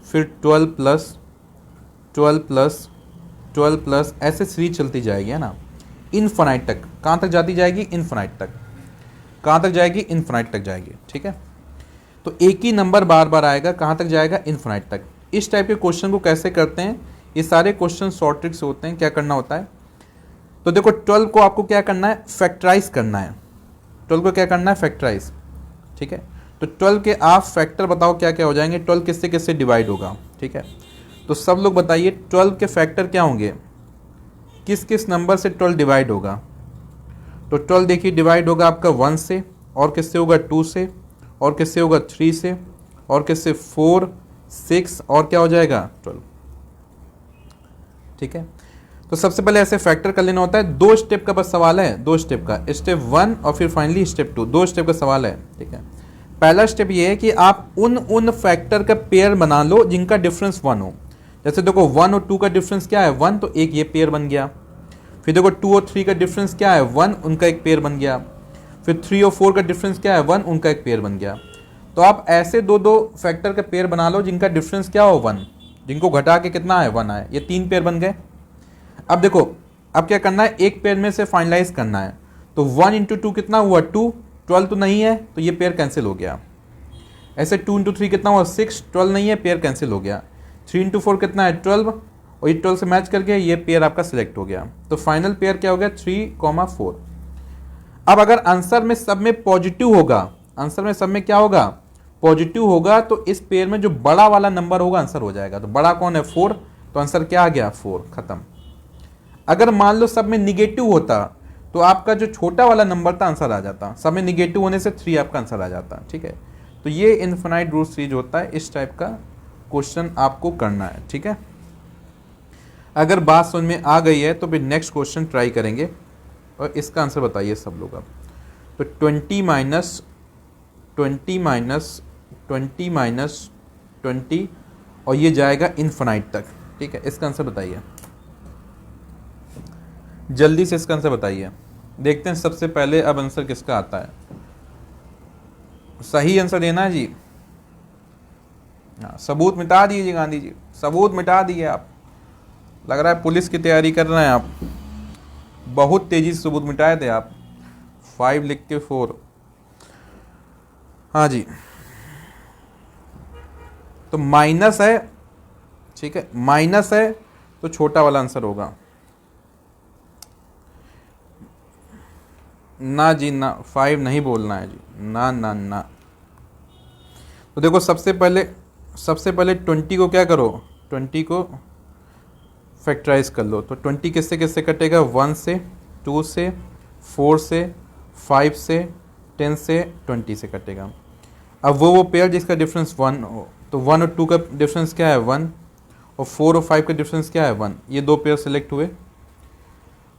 फिर 12 प्लस 12 प्लस 12 प्लस, ऐसे सीरीज चलती जाएगी, है ना, इनफाइनाइट तक। कहाँ तक जाती जाएगी, इनफाइनाइट तक। कहाँ तक जाएगी, इनफाइनाइट तक जाएगी। ठीक है, तो एक ही नंबर बार बार आएगा, कहाँ तक जाएगा, इनफाइनाइट तक। इस टाइप के क्वेश्चन को कैसे करते हैं, ये सारे क्वेश्चन शॉर्ट ट्रिक से होते हैं। क्या करना होता है, तो देखो 12 को आपको क्या करना है, फैक्टराइज करना है। 12 को क्या करना है, फैक्टराइज। ठीक है, तो 12 के आप फैक्टर बताओ क्या क्या हो जाएंगे, 12 किससे किससे डिवाइड होगा। ठीक है, तो सब लोग बताइए 12 के फैक्टर क्या होंगे, किस किस नंबर से 12 डिवाइड होगा। तो 12 देखिए डिवाइड होगा आपका 1 से, और किससे होगा 2 से, और किससे होगा 3 से, और किससे 4 6, और क्या हो जाएगा 12। ठीक है, तो सबसे पहले ऐसे फैक्टर कर लेना होता है। 2 स्टेप का बस सवाल है, 2 स्टेप का, स्टेप 1 और फिर फाइनली स्टेप 2, 2 स्टेप का सवाल है। ठीक है, पहला स्टेप ये है कि आप उन फैक्टर का पेयर बना लो जिनका डिफरेंस 1 हो। जैसे देखो 1 और 2 का डिफरेंस क्या है, 1, तो एक ये पेयर बन गया। फिर देखो 2 और 3 का डिफरेंस क्या है, 1, उनका एक पेयर बन गया। फिर 3 और 4 का डिफरेंस क्या है, 1, उनका एक पेयर बन गया। तो आप ऐसे दो दो फैक्टर का पेयर बना लो जिनका डिफरेंस क्या हो, 1, जिनको घटा के कितना है, 1 आए। ये 3 पेयर बन गए। अब देखो अब क्या करना है, एक पेयर में से फाइनलाइज करना है। तो 1 इंटू 2 कितना हुआ, 2, 12 तो नहीं है तो ये पेयर कैंसिल हो गया। ऐसे 2 इंटू 3 कितना हुआ, 6, 12 नहीं है, पेयर कैंसिल हो गया। 3 इंटू 4 कितना है, 12, और ये 12 से मैच करके ये पेयर आपका सिलेक्ट हो गया। तो फाइनल पेयर क्या हो गया, 3,4। अब अगर आंसर में सब में पॉजिटिव होगा, आंसर में सब में क्या होगा, पॉजिटिव होगा, तो इस पेयर में जो बड़ा वाला नंबर होगा आंसर हो जाएगा। तो बड़ा कौन है, 4, तो आंसर क्या आ गया, 4, खत्म। अगर मान लो सब में निगेटिव होता तो आपका जो छोटा वाला नंबर था आंसर आ जाता, सब में निगेटिव होने से 3 आपका आंसर आ जाता। ठीक है, तो ये इनफाइनाइट रूट सीरीज होता है, इस टाइप का क्वेश्चन आपको करना है। ठीक है, अगर बात समझ में आ गई है तो फिर नेक्स्ट क्वेश्चन ट्राई करेंगे और इसका आंसर बताइए सब लोग। अब तो 20 माइनस 20 और ये जाएगा इनफाइनाइट तक। ठीक है, इसका आंसर बताइए, जल्दी से इसका आंसर बताइए। देखते हैं सबसे पहले अब आंसर किसका आता है। सही आंसर देना है जी। हाँ, सबूत मिटा दीजिए गांधी जी, सबूत मिटा दिए आप। लग रहा है पुलिस की तैयारी कर रहे हैं आप, बहुत तेजी से सबूत मिटाए थे आप। 5 लिख के 4। हाँ जी, तो माइनस है। ठीक है, माइनस है तो छोटा वाला आंसर होगा। ना जी ना, 5 नहीं बोलना है जी, ना ना ना। तो देखो सबसे पहले 20 को क्या करो, 20 को फैक्टराइज कर लो। तो 20 किससे किससे कटेगा, 1 से, 2 से, 4 से, 5 से, 10 से, 20 से कटेगा। अब वो पेयर जिसका डिफरेंस 1 हो, तो 1 और 2 का डिफरेंस क्या है 1, और 4 और 5 का डिफरेंस क्या है 1, ये दो पेयर सेलेक्ट हुए।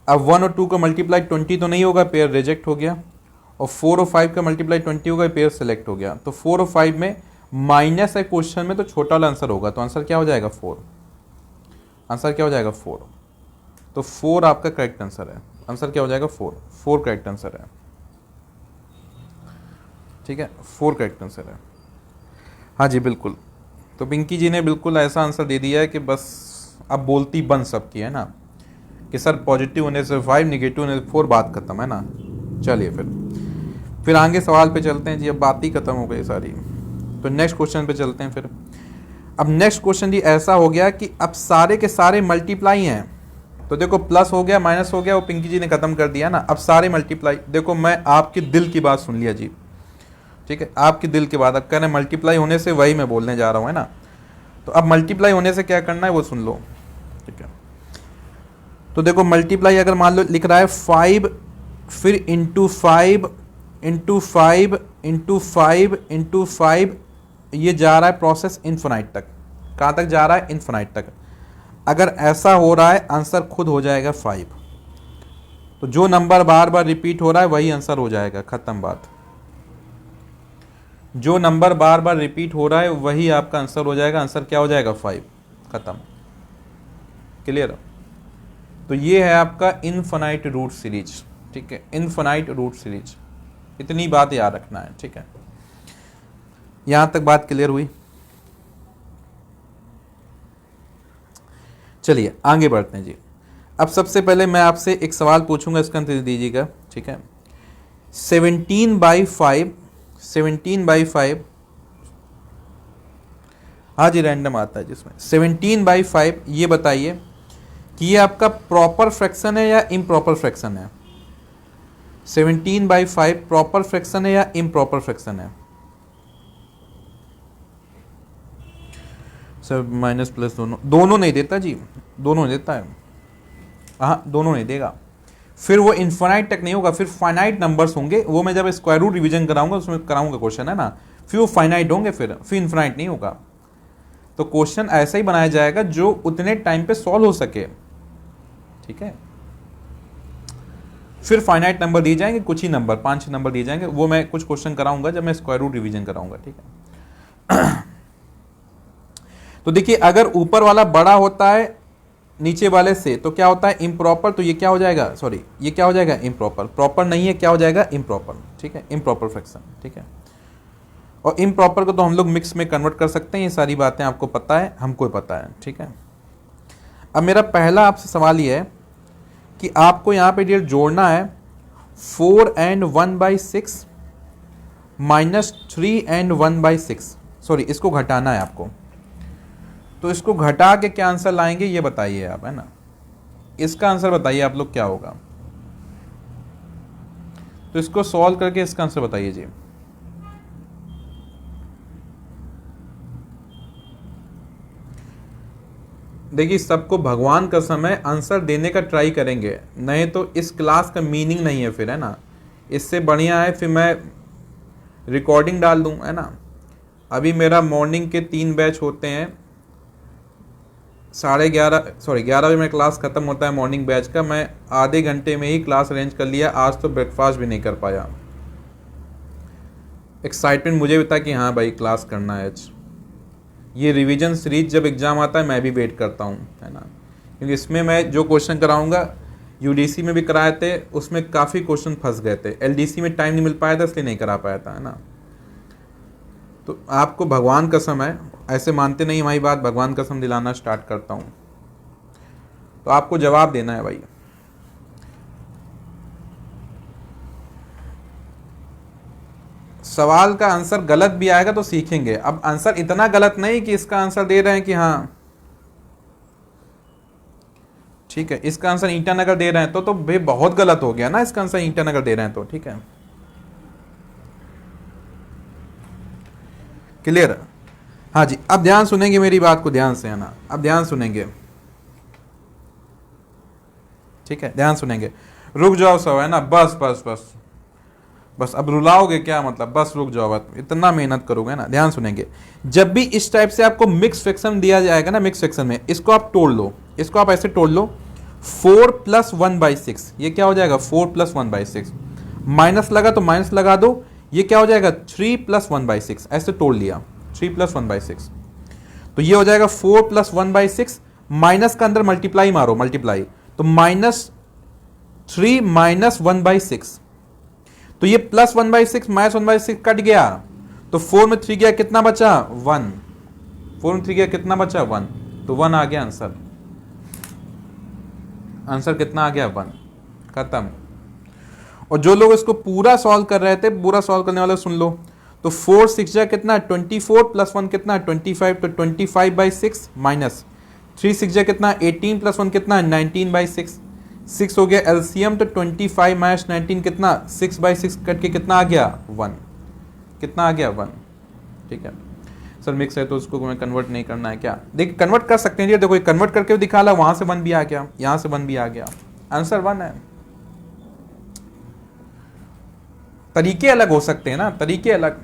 अब 1 और 2 का मल्टीप्लाई 20 तो नहीं होगा, पेयर रिजेक्ट हो गया, और 4 और 5 का मल्टीप्लाई 20 होगा, पेयर सेलेक्ट हो गया। तो 4 और 5 में माइनस है क्वेश्चन में, तो छोटा वाला आंसर होगा, तो आंसर क्या हो जाएगा 4, आंसर क्या हो जाएगा 4। तो 4 आपका करेक्ट आंसर है, आंसर क्या हो जाएगा 4, 4 करेक्ट आंसर है, ठीक है, 4 करेक्ट आंसर है। हाँ जी बिल्कुल, तो पिंकी जी ने बिल्कुल ऐसा आंसर दे दिया है कि बस अब बोलती बंद सबकी है ना, कि सर पॉजिटिव होने से 5, निगेटिव होने से 4, बात खत्म है ना। चलिए फिर आगे सवाल पे चलते हैं जी, अब बात ही खत्म हो गई सारी। तो नेक्स्ट क्वेश्चन पे चलते हैं फिर। अब नेक्स्ट क्वेश्चन जी ऐसा हो गया कि अब सारे के सारे मल्टीप्लाई हैं, तो देखो प्लस हो गया माइनस हो गया, वो पिंकी जी ने खत्म कर दिया ना। अब सारे मल्टीप्लाई, देखो मैं आपके दिल की बात सुन लिया जी, ठीक है, आपके दिल की बात। अब कह रहे मल्टीप्लाई होने से, वही मैं बोलने जा रहा हूँ है ना। तो अब मल्टीप्लाई होने से क्या करना है वो सुन लो, ठीक है। तो देखो मल्टीप्लाई अगर मान लो लिख रहा है 5, फिर इंटू 5 इंटू 5 इंटू 5 इंटू 5, ये जा रहा है प्रोसेस इन्फिनाइट तक। कहाँ तक जा रहा है? इन्फिनाइट तक। अगर ऐसा हो रहा है आंसर खुद हो जाएगा 5। तो जो नंबर बार बार रिपीट हो रहा है वही आंसर हो जाएगा, खत्म बात। जो नंबर बार बार रिपीट हो रहा है वही आपका आंसर हो जाएगा, आंसर क्या हो जाएगा 5, खत्म, क्लियर। तो ये है आपका इनफिनाइट रूट सीरीज, ठीक है, इनफिनाइट रूट सीरीज, इतनी बात याद रखना है, ठीक है। यहां तक बात क्लियर हुई। चलिए आगे बढ़ते हैं जी। अब सबसे पहले मैं आपसे एक सवाल पूछूंगा, इसका आंसर दीजिएगा, ठीक है। 17/5, 17/5, हाँ जी रैंडम आता है जिसमें 17/5, ये बताइए कि ये आपका प्रॉपर फ्रैक्शन है या इम्प्रॉपर फ्रैक्शन है। 17/5 प्रॉपर फ्रैक्शन है या इम्प्रॉपर फ्रैक्शन है? सर माइनस प्लस दोनों नहीं देता जी, दोनों देता है, हाँ दोनों नहीं देगा। फिर वो इन्फिनाइट तक नहीं होगा, फिर फाइनाइट नंबर्स होंगे, वो मैं जब स्क्वायर रूट रिवीजन कराऊंगा उसमें कराऊंगा क्वेश्चन है ना, फिर वो फाइनाइट होंगे, फिर इन्फिनाइट नहीं होगा। तो क्वेश्चन ऐसा ही बनाया जाएगा जो उतने टाइम पे सॉल्व हो सके, ठीक है। फिर फाइनाइट नंबर दिए जाएंगे, कुछ ही नंबर 5 नंबर दिए जाएंगे, वो मैं कुछ क्वेश्चन कराऊंगा जब मैं स्क्वायर रूट रिवीजन कराऊंगा, ठीक है। तो देखिए अगर ऊपर वाला बड़ा होता है नीचे वाले से तो क्या होता है इम्प्रॉपर, तो ये क्या हो जाएगा, सॉरी ये क्या हो जाएगा इम्प्रॉपर, प्रॉपर नहीं है, क्या हो जाएगा इम्प्रॉपर, ठीक है, इम्प्रॉपर फ्रैक्शन, ठीक है। और इम्प्रॉपर को तो हम लोग मिक्स में कन्वर्ट कर सकते हैं, ये सारी बातें आपको पता है, हमको पता है, ठीक है। अब मेरा पहला आपसे सवाल ये है कि आपको यहाँ पे डियर जोड़ना है 4 and 1/6 माइनस 3 and 1/6, सॉरी इसको घटाना है आपको। तो इसको घटा के क्या आंसर लाएंगे ये बताइए आप, है ना, इसका आंसर बताइए आप लोग क्या होगा। तो इसको सॉल्व करके इसका आंसर बताइए जी। देखिए सबको भगवान का समय आंसर देने का ट्राई करेंगे, नहीं तो इस क्लास का मीनिंग नहीं है फिर, है ना। इससे बढ़िया है फिर मैं रिकॉर्डिंग डाल दूं, है ना। अभी मेरा मॉर्निंग के 3 बैच होते हैं, 11:30 बजे मेरा क्लास खत्म होता है मॉर्निंग बैच का। मैं आधे घंटे में ही क्लास अरेंज कर लिया, आज तो ब्रेकफास्ट भी नहीं कर पाया। एक्साइटमेंट मुझे भी था कि हाँ भाई क्लास करना है आज। ये रिवीजन सीरीज जब एग्ज़ाम आता है मैं भी वेट करता हूँ, है ना, क्योंकि इसमें मैं जो क्वेश्चन कराऊंगा यूडीसी में भी कराए थे, उसमें काफ़ी क्वेश्चन फंस गए थे, एलडीसी में टाइम नहीं मिल पाया था इसलिए नहीं करा पाया था, है ना। तो आपको भगवान कसम है, ऐसे मानते नहीं हमारी बात, भगवान कसम दिलाना स्टार्ट करता हूँ, तो आपको जवाब देना है भाई। सवाल का आंसर गलत भी आएगा तो सीखेंगे। अब आंसर इतना गलत नहीं कि इसका आंसर दे रहे हैं कि हाँ ठीक है, इसका आंसर ईटानगर दे रहे हैं तो भाई बहुत गलत हो गया ना, इसका आंसर ईटानगर दे रहे हैं तो, ठीक है, क्लियर। हाँ जी अब ध्यान सुनेंगे मेरी बात को ध्यान से, है ना, अब ध्यान सुनेंगे, ठीक है, ध्यान सुनेंगे। रुक जाओ सब, है ना, बस बस बस बस अब रुलाओगे क्या, मतलब बस रुक जाओ, बस इतना मेहनत करोगे ना, ध्यान सुनेंगे। जब भी इस टाइप से आपको मिक्स फ्रैक्शन दिया जाएगा ना, मिक्स फ्रैक्शन में इसको आप तोड़ लो, इसको आप ऐसे तोड़ लो, 4+1/6, ये क्या हो जाएगा 4+1/6, माइनस लगा तो माइनस लगा दो, ये क्या हो जाएगा 3+1/6, ऐसे तोड़ लिया 3+1/6, तो ये हो जाएगा 4+1/6, माइनस का अंदर मल्टीप्लाई मारो, मल्टीप्लाई, तो -3 -1/6, तो ये +1/6 -1/6 कट गया, तो 4 में 3 गया, कितना बचा 1, 4 में 3 गया, कितना बचा 1, तो 1 आ गया आंसर, आंसर कितना आ गया 1, खत्म। और जो लोग इसको पूरा सॉल्व कर रहे थे, पूरा सॉल्व करने वाले सुन लो, तो 4 6 जा कितना 24 + 1 कितना 25, तो 25/6 माइनस 3 6 जा कितना 18 + 1 कितना 19/6, 6 हो गया एलसीएम, तो 25 - 19 कितना 6/6 कट के कितना आ गया 1, कितना आ गया 1, ठीक है सर। मिक्स है तो उसको मैं कन्वर्ट नहीं करना है क्या, देखिए कन्वर्ट कर सकते हैं जी, देखो कन्वर्ट करके भी दिखा ला, वहां से 1 भी आ गया, यहां से 1 भी आ गया, आंसर 1 है। तरीके अलग हो सकते हैं ना, तरीके अलग।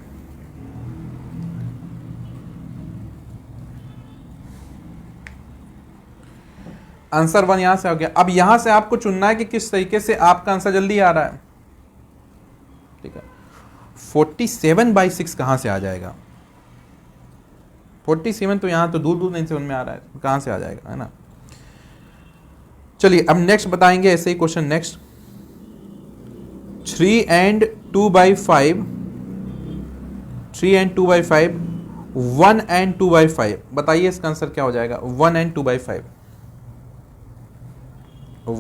आंसर 1 यहां से आ गया। अब यहां से आपको चुनना है कि किस तरीके से आपका आंसर जल्दी आ रहा है, ठीक है। 47/6 कहां से आ जाएगा, 47 तो यहां तो दूर दूर नहीं समझ में आ रहा है, कहां से आ जाएगा, है ना। चलिए अब नेक्स्ट बताएंगे ऐसे ही question, next 3 and 2/5, 3 and 2/5, 1 and 2/5, बताइए इसका आंसर क्या हो जाएगा 1 and 2/5,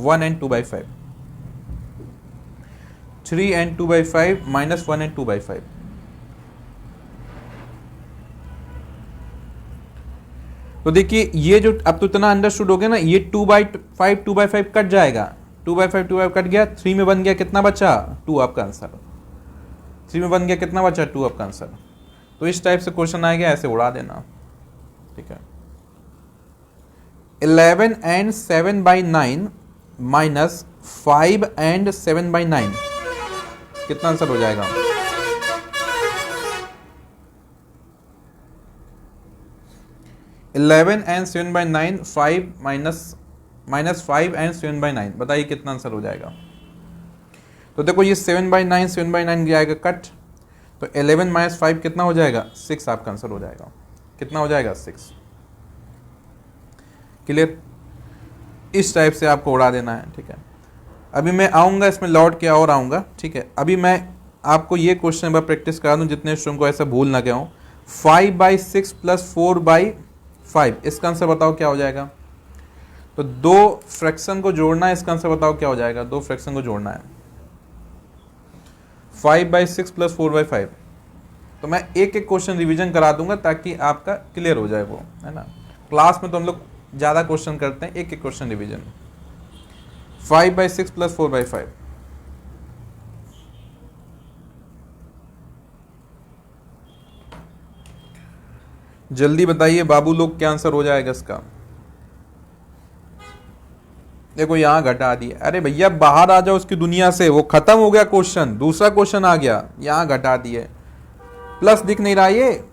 1 and 2/5, 3 and 2/5 - 1 and 2/5, तो देखिए ये जो अब तो इतना अंडरस्टूड हो गया ना, ये 2/5 कट जाएगा, 2/5 कट गया, 3 में बन गया, कितना बचा 2, आपका आंसर 3 में बन गया, कितना बचा 2, आपका आंसर। तो इस टाइप से क्वेश्चन आएगा, ऐसे उड़ा देना, ठीक है। 11 and 7/9 - 5 and 7/9, कितना आंसर हो जाएगा 11 and 7/9, 5 -5 and 7/9, बताइए कितना आंसर हो जाएगा। तो देखो ये 7/9 7/9 जाएगा कट, तो 11 - 5 कितना हो जाएगा 6, आपका आंसर हो जाएगा, कितना हो जाएगा 6, क्लियर। इस टाइप से आपको उड़ा देना है, ठीक है। अभी मैं आऊँगा इसमें लौट के और आऊँगा, ठीक है। अभी मैं आपको ये क्वेश्चन एक बार प्रैक्टिस करा दूँ, जितने स्टूडेंट को ऐसा भूल ना गया हूँ। 5/6 + 4/5, इसका आंसर बताओ क्या हो जाएगा। तो दो फ्रैक्शन को जोड़ना है, इसका आंसर बताओ क्या हो जाएगा, दो फ्रैक्शन को जोड़ना है 5/6 + 4/5। तो मैं एक एक क्वेश्चन रिवीजन करा दूंगा ताकि आपका क्लियर हो जाए, वो है ना। क्लास में तो हम लोग ज़्यादा क्वेश्चन करते हैं, एक एक क्वेश्चन रिवीजन। 5/6 + 4/5, जल्दी बताइए बाबू लोग, क्या आंसर हो जाएगा इसका। देखो यहाँ घटा दिया, अरे भैया बाहर आ जाओ उसकी दुनिया से, वो खत्म हो गया क्वेश्चन, दूसरा क्वेश्चन आ गया, यहाँ घटा दिए, प्लस दिख नहीं रहा, ये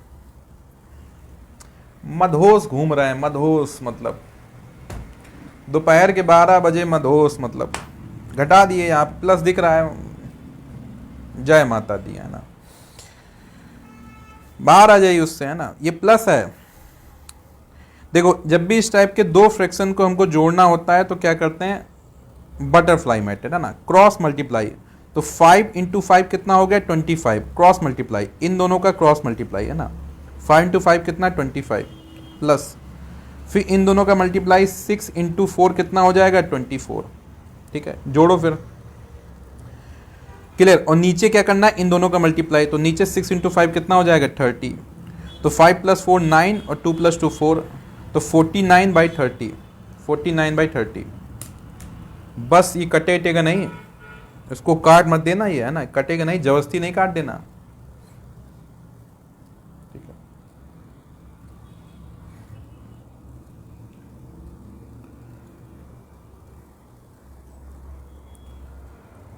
मदहोश घूम रहे हैं, मदहोश मतलब दोपहर के 12 बजे मदहोश, मतलब घटा दिए, यहाँ प्लस दिख रहा है, जय माता दी, है ना। बाहर आ जाइए उससे, है ना, ये प्लस है। देखो जब भी इस टाइप के दो फ्रैक्शन को हमको जोड़ना होता है तो क्या करते हैं, बटरफ्लाई मेथड, है ना, क्रॉस मल्टीप्लाई। तो 5 × 5 कितना हो गया 25, क्रॉस मल्टीप्लाई, इन दोनों का क्रॉस मल्टीप्लाई, है ना। 5 × 5 कितना 25, प्लस फिर इन दोनों का मल्टीप्लाई 6 × 4 कितना हो जाएगा 24, ठीक है, जोड़ो फिर, क्लियर। और नीचे क्या करना है, इन दोनों का मल्टीप्लाई, तो नीचे 6 × 5 कितना हो जाएगा 30, तो 5 + 4 9 और 2 + 2 4, तो 49/30, 49/30। बस ये कटेगा नहीं, इसको काट मत देना, ये है ना, कटेगा नहीं, जबरदस्ती नहीं काट देना, ठीक है।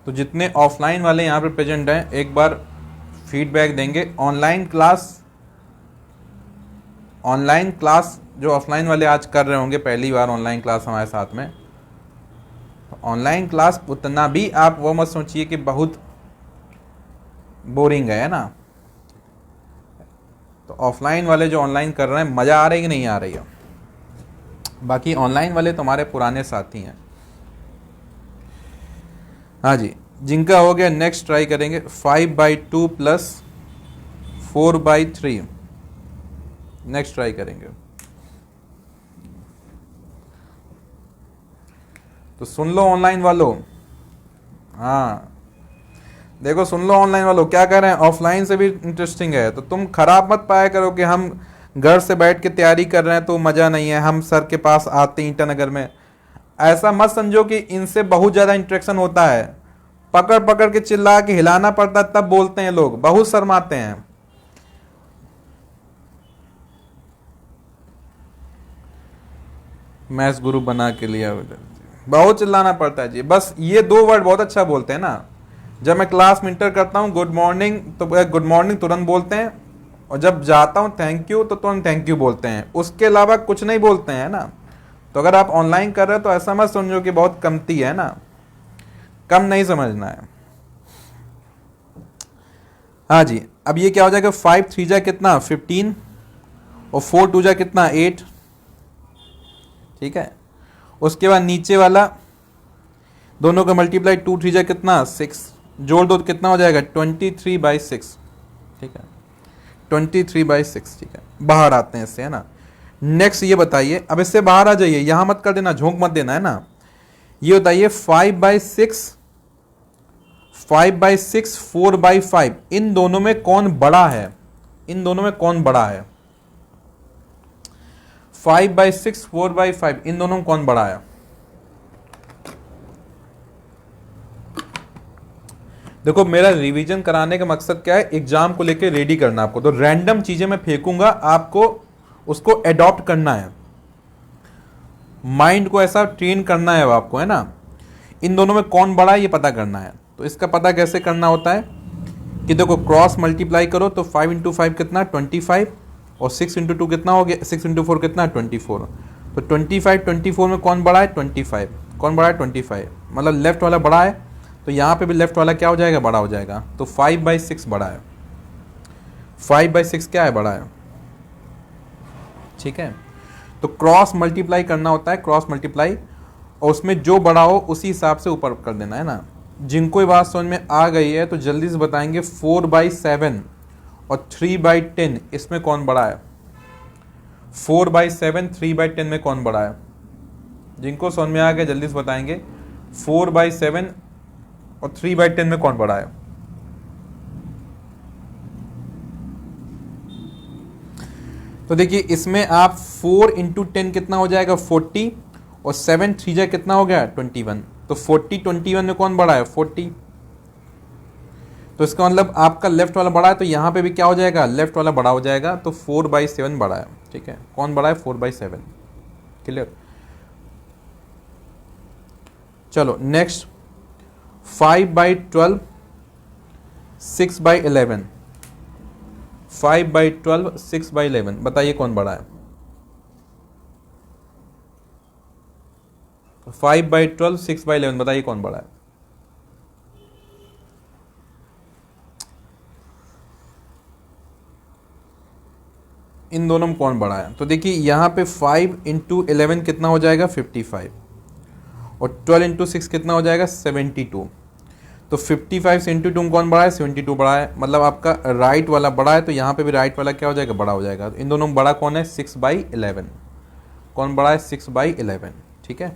तो जितने ऑफलाइन वाले यहाँ पे प्रेजेंट हैं एक बार फीडबैक देंगे। ऑनलाइन क्लास जो ऑफलाइन वाले आज कर रहे होंगे, पहली बार ऑनलाइन क्लास हमारे साथ में, ऑनलाइन क्लास उतना भी आप वो मत सोचिए कि बहुत बोरिंग है ना। तो ऑफलाइन वाले जो ऑनलाइन कर रहे हैं, मज़ा आ रही है कि नहीं आ रही है? बाकी ऑनलाइन वाले तो हमारे पुराने साथी हैं। हाँ जी, जिनका हो गया नेक्स्ट ट्राई करेंगे 5/2 प्लस 4/3। नेक्स्ट ट्राई करेंगे। तो सुन लो ऑनलाइन वालों, हाँ देखो सुन लो ऑनलाइन वालों क्या कह रहे हैं, ऑफलाइन से भी इंटरेस्टिंग है। तो तुम खराब मत पाया करो कि हम घर से बैठ के तैयारी कर रहे हैं तो मज़ा नहीं है, हम सर के पास आते ईटानगर में। ऐसा मत समझो कि इनसे बहुत ज़्यादा इंटरेक्शन होता है। पकड़ पकड़ के चिल्ला के हिलाना पड़ता है तब बोलते हैं लोग, बहुत शर्माते हैं। मैथ्स गुरु बना के लिया, बहुत चिल्लाना पड़ता है जी। बस ये 2 वर्ड बहुत अच्छा बोलते हैं ना। जब मैं क्लास में इंटर करता हूँ गुड मॉर्निंग, तो गुड मॉर्निंग तुरंत बोलते हैं, और जब जाता हूँ थैंक यू तो तुरंत थैंक यू बोलते हैं, उसके अलावा कुछ नहीं बोलते हैं ना। तो अगर आप ऑनलाइन कर रहे हो तो ऐसा मत समझो कि बहुत कमती है ना, कम नहीं समझना है। हाँ जी, अब ये क्या हो जाएगा, 5 3 जा कितना 15 और 4 2 जा कितना 8। ठीक है, उसके बाद नीचे वाला दोनों का मल्टीप्लाई 2 3 जा कितना 6, जोड़ दो तो कितना हो जाएगा 23/6। ठीक है, 23/6। ठीक है, बाहर आते हैं इससे, है ना। नेक्स्ट ये बताइए, अब इससे बाहर आ जाइए, यहां मत कर देना, झोंक मत देना, है ना। ये बताइए 5/6 5/6 4/5, इन दोनों में कौन बड़ा है? इन दोनों में कौन बड़ा है? 5/6 4/5, इन दोनों में कौन बड़ा है? देखो मेरा रिवीजन कराने का मकसद क्या है, एग्जाम को लेकर रेडी करना आपको। तो रैंडम चीजें मैं फेंकूंगा, आपको उसको एडॉप्ट करना है, माइंड को ऐसा ट्रेन करना है आपको, है ना। इन दोनों में कौन बड़ा है ये पता करना है। तो इसका पता कैसे करना होता है कि देखो क्रॉस मल्टीप्लाई करो, तो 5 × 5 कितना 25, और 6 × 2 कितना हो गया, 6 × 4 कितना 24। तो 25 24 में कौन बड़ा है 25, कौन बड़ा है 25, मतलब लेफ्ट वाला बड़ा है। तो यहाँ पे भी लेफ्ट वाला क्या हो जाएगा, बड़ा हो जाएगा। तो 5/6 बड़ा है, 5/6 क्या है, बड़ा है। ठीक है, तो क्रॉस मल्टीप्लाई करना होता है, क्रॉस मल्टीप्लाई, और उसमें जो बड़ा हो उसी हिसाब से ऊपर कर देना, है ना। जिनको ये बात समझ में आ गई है तो जल्दी से बताएंगे 4/7 और 3/10 इसमें कौन बड़ा है? 4/7 3/10 में कौन बड़ा है? जिनको समझ में आ गया जल्दी से बताएंगे 4/7 और 3/10 में कौन बड़ा है? तो देखिए इसमें आप 4 × 10 कितना हो जाएगा 40, और 7 3 जा कितना हो गया 21। तो 40 21 में कौन बड़ा है 40। तो इसका मतलब आपका लेफ्ट वाला बड़ा है, तो यहाँ पे भी क्या हो जाएगा, लेफ्ट वाला बड़ा हो जाएगा। तो 4/7 बड़ा है। ठीक है, कौन बड़ा है 4/7। क्लियर। चलो नेक्स्ट 5/12 6/11, 5/12 6/11, बताइए कौन बड़ा है? 5/12 6/11, बताइए कौन बड़ा है? इन दोनों में कौन बड़ा है? तो देखिए यहाँ पे 5 × 11 कितना हो जाएगा 55, और 12 × 6 कितना हो जाएगा 72। तो 55 से × 2 कौन बड़ा है 72 बड़ा है, मतलब आपका राइट वाला बड़ा है। तो यहाँ पे भी राइट वाला क्या हो जाएगा, बड़ा हो जाएगा। तो इन दोनों में बड़ा कौन है 6/11, कौन बड़ा है 6/11। ठीक है,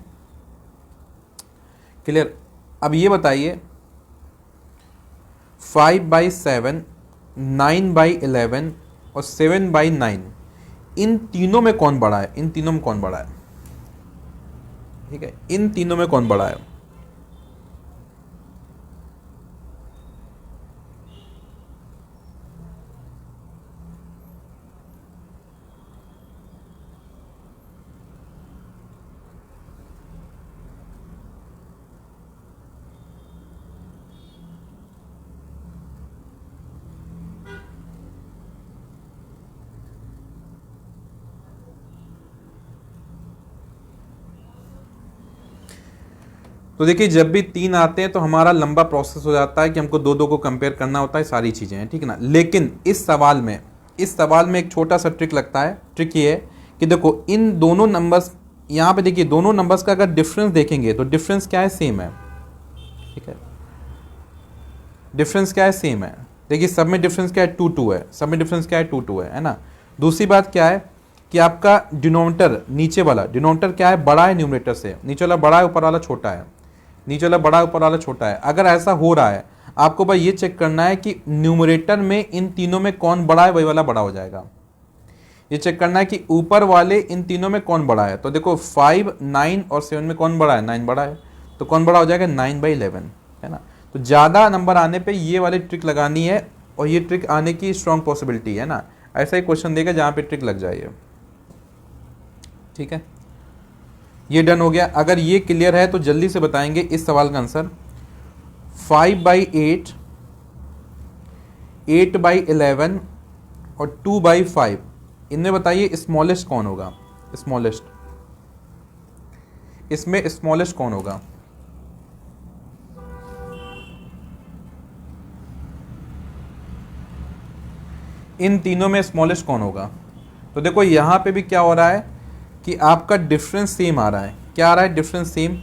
क्लियर। अब ये बताइए 5/7 9/11 और 7/9, इन तीनों में कौन बड़ा है? इन तीनों में कौन बड़ा है? ठीक है, इन तीनों में कौन बड़ा है? तो देखिए जब भी 3 आते हैं तो हमारा लंबा प्रोसेस हो जाता है कि हमको दो दो को कंपेयर करना होता है, सारी चीज़ें हैं, ठीक है ना। लेकिन इस सवाल में एक छोटा सा ट्रिक लगता है। ट्रिक ये है कि देखो इन दोनों नंबर्स, यहाँ पे देखिए दोनों नंबर्स का अगर डिफरेंस देखेंगे तो डिफरेंस क्या है, सेम है, ठीक है। डिफरेंस क्या है, सेम है। देखिए सब में डिफरेंस क्या है, 2 है, सब में डिफरेंस क्या है, 2 है ना। दूसरी बात क्या है कि आपका डिनोमिनेटर, न्यूमरेटर क्या है, बड़ा है न्यूमरेटर से, नीचे वाला बड़ा है, ऊपर वाला छोटा है, नीचे वाला बड़ा है, ऊपर वाला छोटा है। अगर ऐसा हो रहा है आपको भाई ये चेक करना है कि न्यूमरेटर में इन तीनों में कौन बड़ा है, वही वाला बड़ा हो जाएगा। ये चेक करना है कि ऊपर वाले इन तीनों में कौन बड़ा है। तो देखो 5, 9 और 7 में कौन बड़ा है, 9 बड़ा है, तो कौन बड़ा हो जाएगा, 9/11, है ना। तो ज़्यादा नंबर आने पे ये वाली ट्रिक लगानी है, और ये ट्रिक आने की स्ट्रॉन्ग पॉसिबिलिटी है ना। ऐसा ही क्वेश्चन देगा जहाँ पे ट्रिक लग जाए, ठीक है। ये डन हो गया। अगर ये क्लियर है तो जल्दी से बताएंगे इस सवाल का आंसर। 5/8, 8/11 और 2/5, इनमें बताइए स्मॉलेस्ट कौन होगा, स्मॉलेस्ट, इसमें स्मॉलेस्ट कौन होगा। इन तीनों में स्मॉलेस्ट कौन होगा। तो देखो यहां पे भी क्या हो रहा है कि आपका डिफरेंस सेम आ रहा है। क्या आ रहा है, डिफरेंस सेम।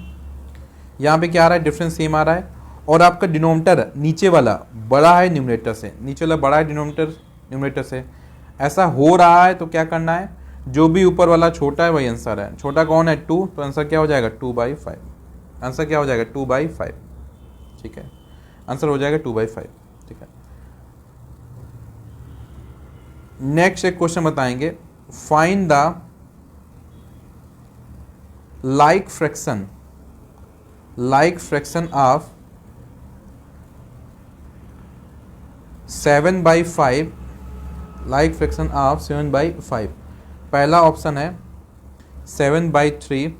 यहाँ पे क्या आ रहा है, डिफरेंस सेम आ रहा है। और आपका डिनोमिनेटर नीचे वाला बड़ा है न्यूमरेटर से, नीचे वाला बड़ा है न्यूमरेटर से। ऐसा हो रहा है तो क्या करना है, जो भी ऊपर वाला छोटा है वही आंसर है। छोटा कौन है, 2, तो आंसर क्या हो जाएगा, 2/5। आंसर क्या हो जाएगा, 2/5, ठीक है। आंसर हो जाएगा 2/5, ठीक है। नेक्स्ट एक क्वेश्चन बताएंगे, find the like fraction of 7/5, like fraction of 7/5। पहला ऑप्शन है 7/3,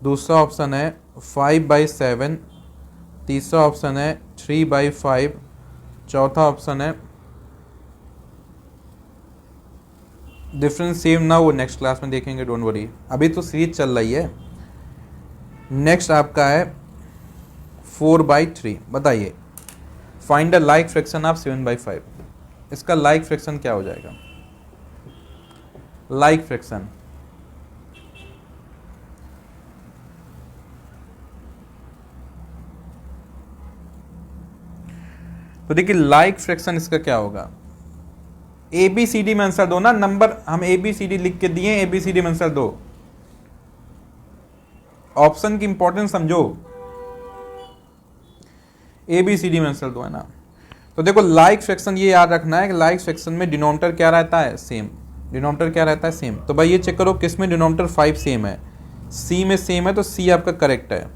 दूसरा ऑप्शन है 5/7, तीसरा ऑप्शन है 3/5, चौथा ऑप्शन है डिफरेंस सेम ना, वो नेक्स्ट क्लास में देखेंगे, डोंट वरी, अभी तो सीरीज चल रही है। नेक्स्ट आपका है 4/3। बताइए find the like fraction of 7/5। इसका लाइक फ्रैक्शन क्या हो जाएगा, लाइक फ्रैक्शन। तो देखिए लाइक फ्रैक्शन इसका क्या होगा, ABCD में आंसर दो ना, नंबर हम ABCD लिख के दिए, ABCD में आंसर दो। ऑप्शन की इंपॉर्टेंस समझो, ABCD में आंसर दो, है ना। तो देखो लाइक फ्रैक्शन ये याद रखना है कि लाइक फ्रैक्शन में डिनोमिनेटर क्या रहता है, सेम। डिनोमिनेटर क्या रहता है, सेम। तो भाई ये चेक करो किस में डिनोमिनेटर 5 सेम है, C में सेम है, तो C आपका करेक्ट है,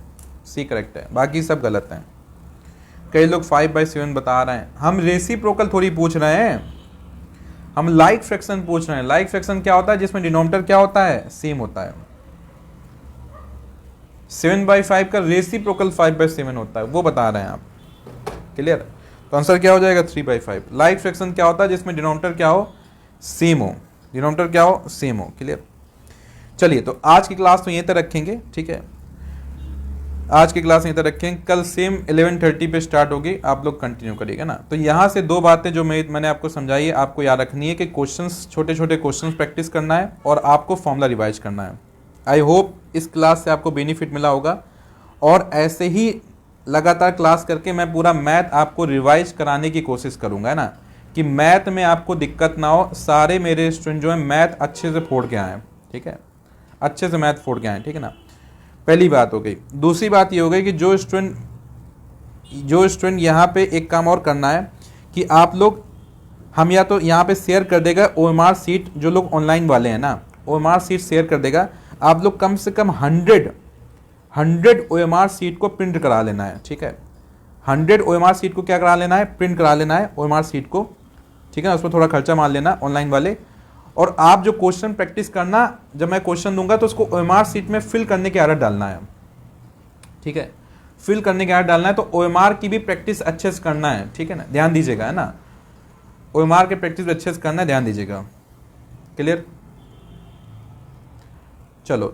C करेक्ट है, बाकी सब गलत है। कई लोग 5/7 बता रहे हैं, हम रेसिप्रोकल थोड़ी पूछ रहे हैं, हम लाइक फ्रैक्शन पूछ रहे हैं। लाइक फ्रैक्शन क्या होता है, जिसमें डिनोमिनेटर क्या होता है, सेम होता है। 7/5 का रेसिप्रोकल 5/7 होता है, वो बता रहे हैं आप, क्लियर। तो आंसर क्या हो जाएगा, 3/5। लाइक फ्रैक्शन क्या होता है, जिसमें डिनोमिनेटर क्या हो, सेम हो, डिनोमिनेटर क्या हो, सेम हो, क्लियर। चलिए तो आज की क्लास तो यहीं तक रखेंगे, ठीक है। आज की क्लास यहीं तक रखेंगे, कल सेम 11:30 पे स्टार्ट होगी, आप लोग कंटिन्यू करिएगा ना। तो यहाँ से दो बातें जो मैंने आपको समझाई है, आपको याद रखनी है कि क्वेश्चंस, छोटे छोटे क्वेश्चंस प्रैक्टिस करना है और आपको फॉर्मूला रिवाइज करना है। आई होप इस क्लास से आपको बेनिफिट मिला होगा, और ऐसे ही लगातार क्लास करके मैं पूरा मैथ आपको रिवाइज कराने की कोशिश करूँगा, है ना, कि मैथ में आपको दिक्कत ना हो। सारे मेरे स्टूडेंट जो है मैथ अच्छे से फोड़ के आए, ठीक है, अच्छे से मैथ फोड़ के आए, ठीक है ना। पहली बात हो गई। दूसरी बात ये हो गई कि जो स्टूडेंट यहाँ पे एक काम और करना है कि आप लोग, हम या तो यहाँ पे शेयर कर देगा OMR सीट, जो लोग ऑनलाइन वाले हैं ना, OMR सीट शेयर कर देगा। आप लोग कम से कम 100 OMR सीट को प्रिंट करा लेना है, ठीक है। 100 OMR सीट को क्या करा लेना है, प्रिंट करा लेना है OMR सीट को, ठीक है ना। उसमें थोड़ा खर्चा मार लेना ऑनलाइन वाले। और आप जो क्वेश्चन प्रैक्टिस करना, जब मैं क्वेश्चन दूंगा तो उसको OMR सीट में फिल करने की आदत डालना है, ठीक है। फिल करने की आदत डालना है, तो OMR की भी प्रैक्टिस अच्छे से करना है, ठीक है ना, ध्यान दीजिएगा, है ना। OMR की प्रैक्टिस अच्छे से करना है, ध्यान दीजिएगा, क्लियर। चलो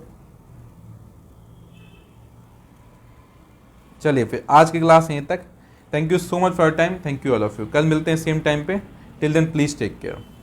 चलिए फिर आज की क्लास यहीं तक। Thank you so much for time, thank you all of you. कल मिलते हैं सेम टाइम पे। Till then please take care.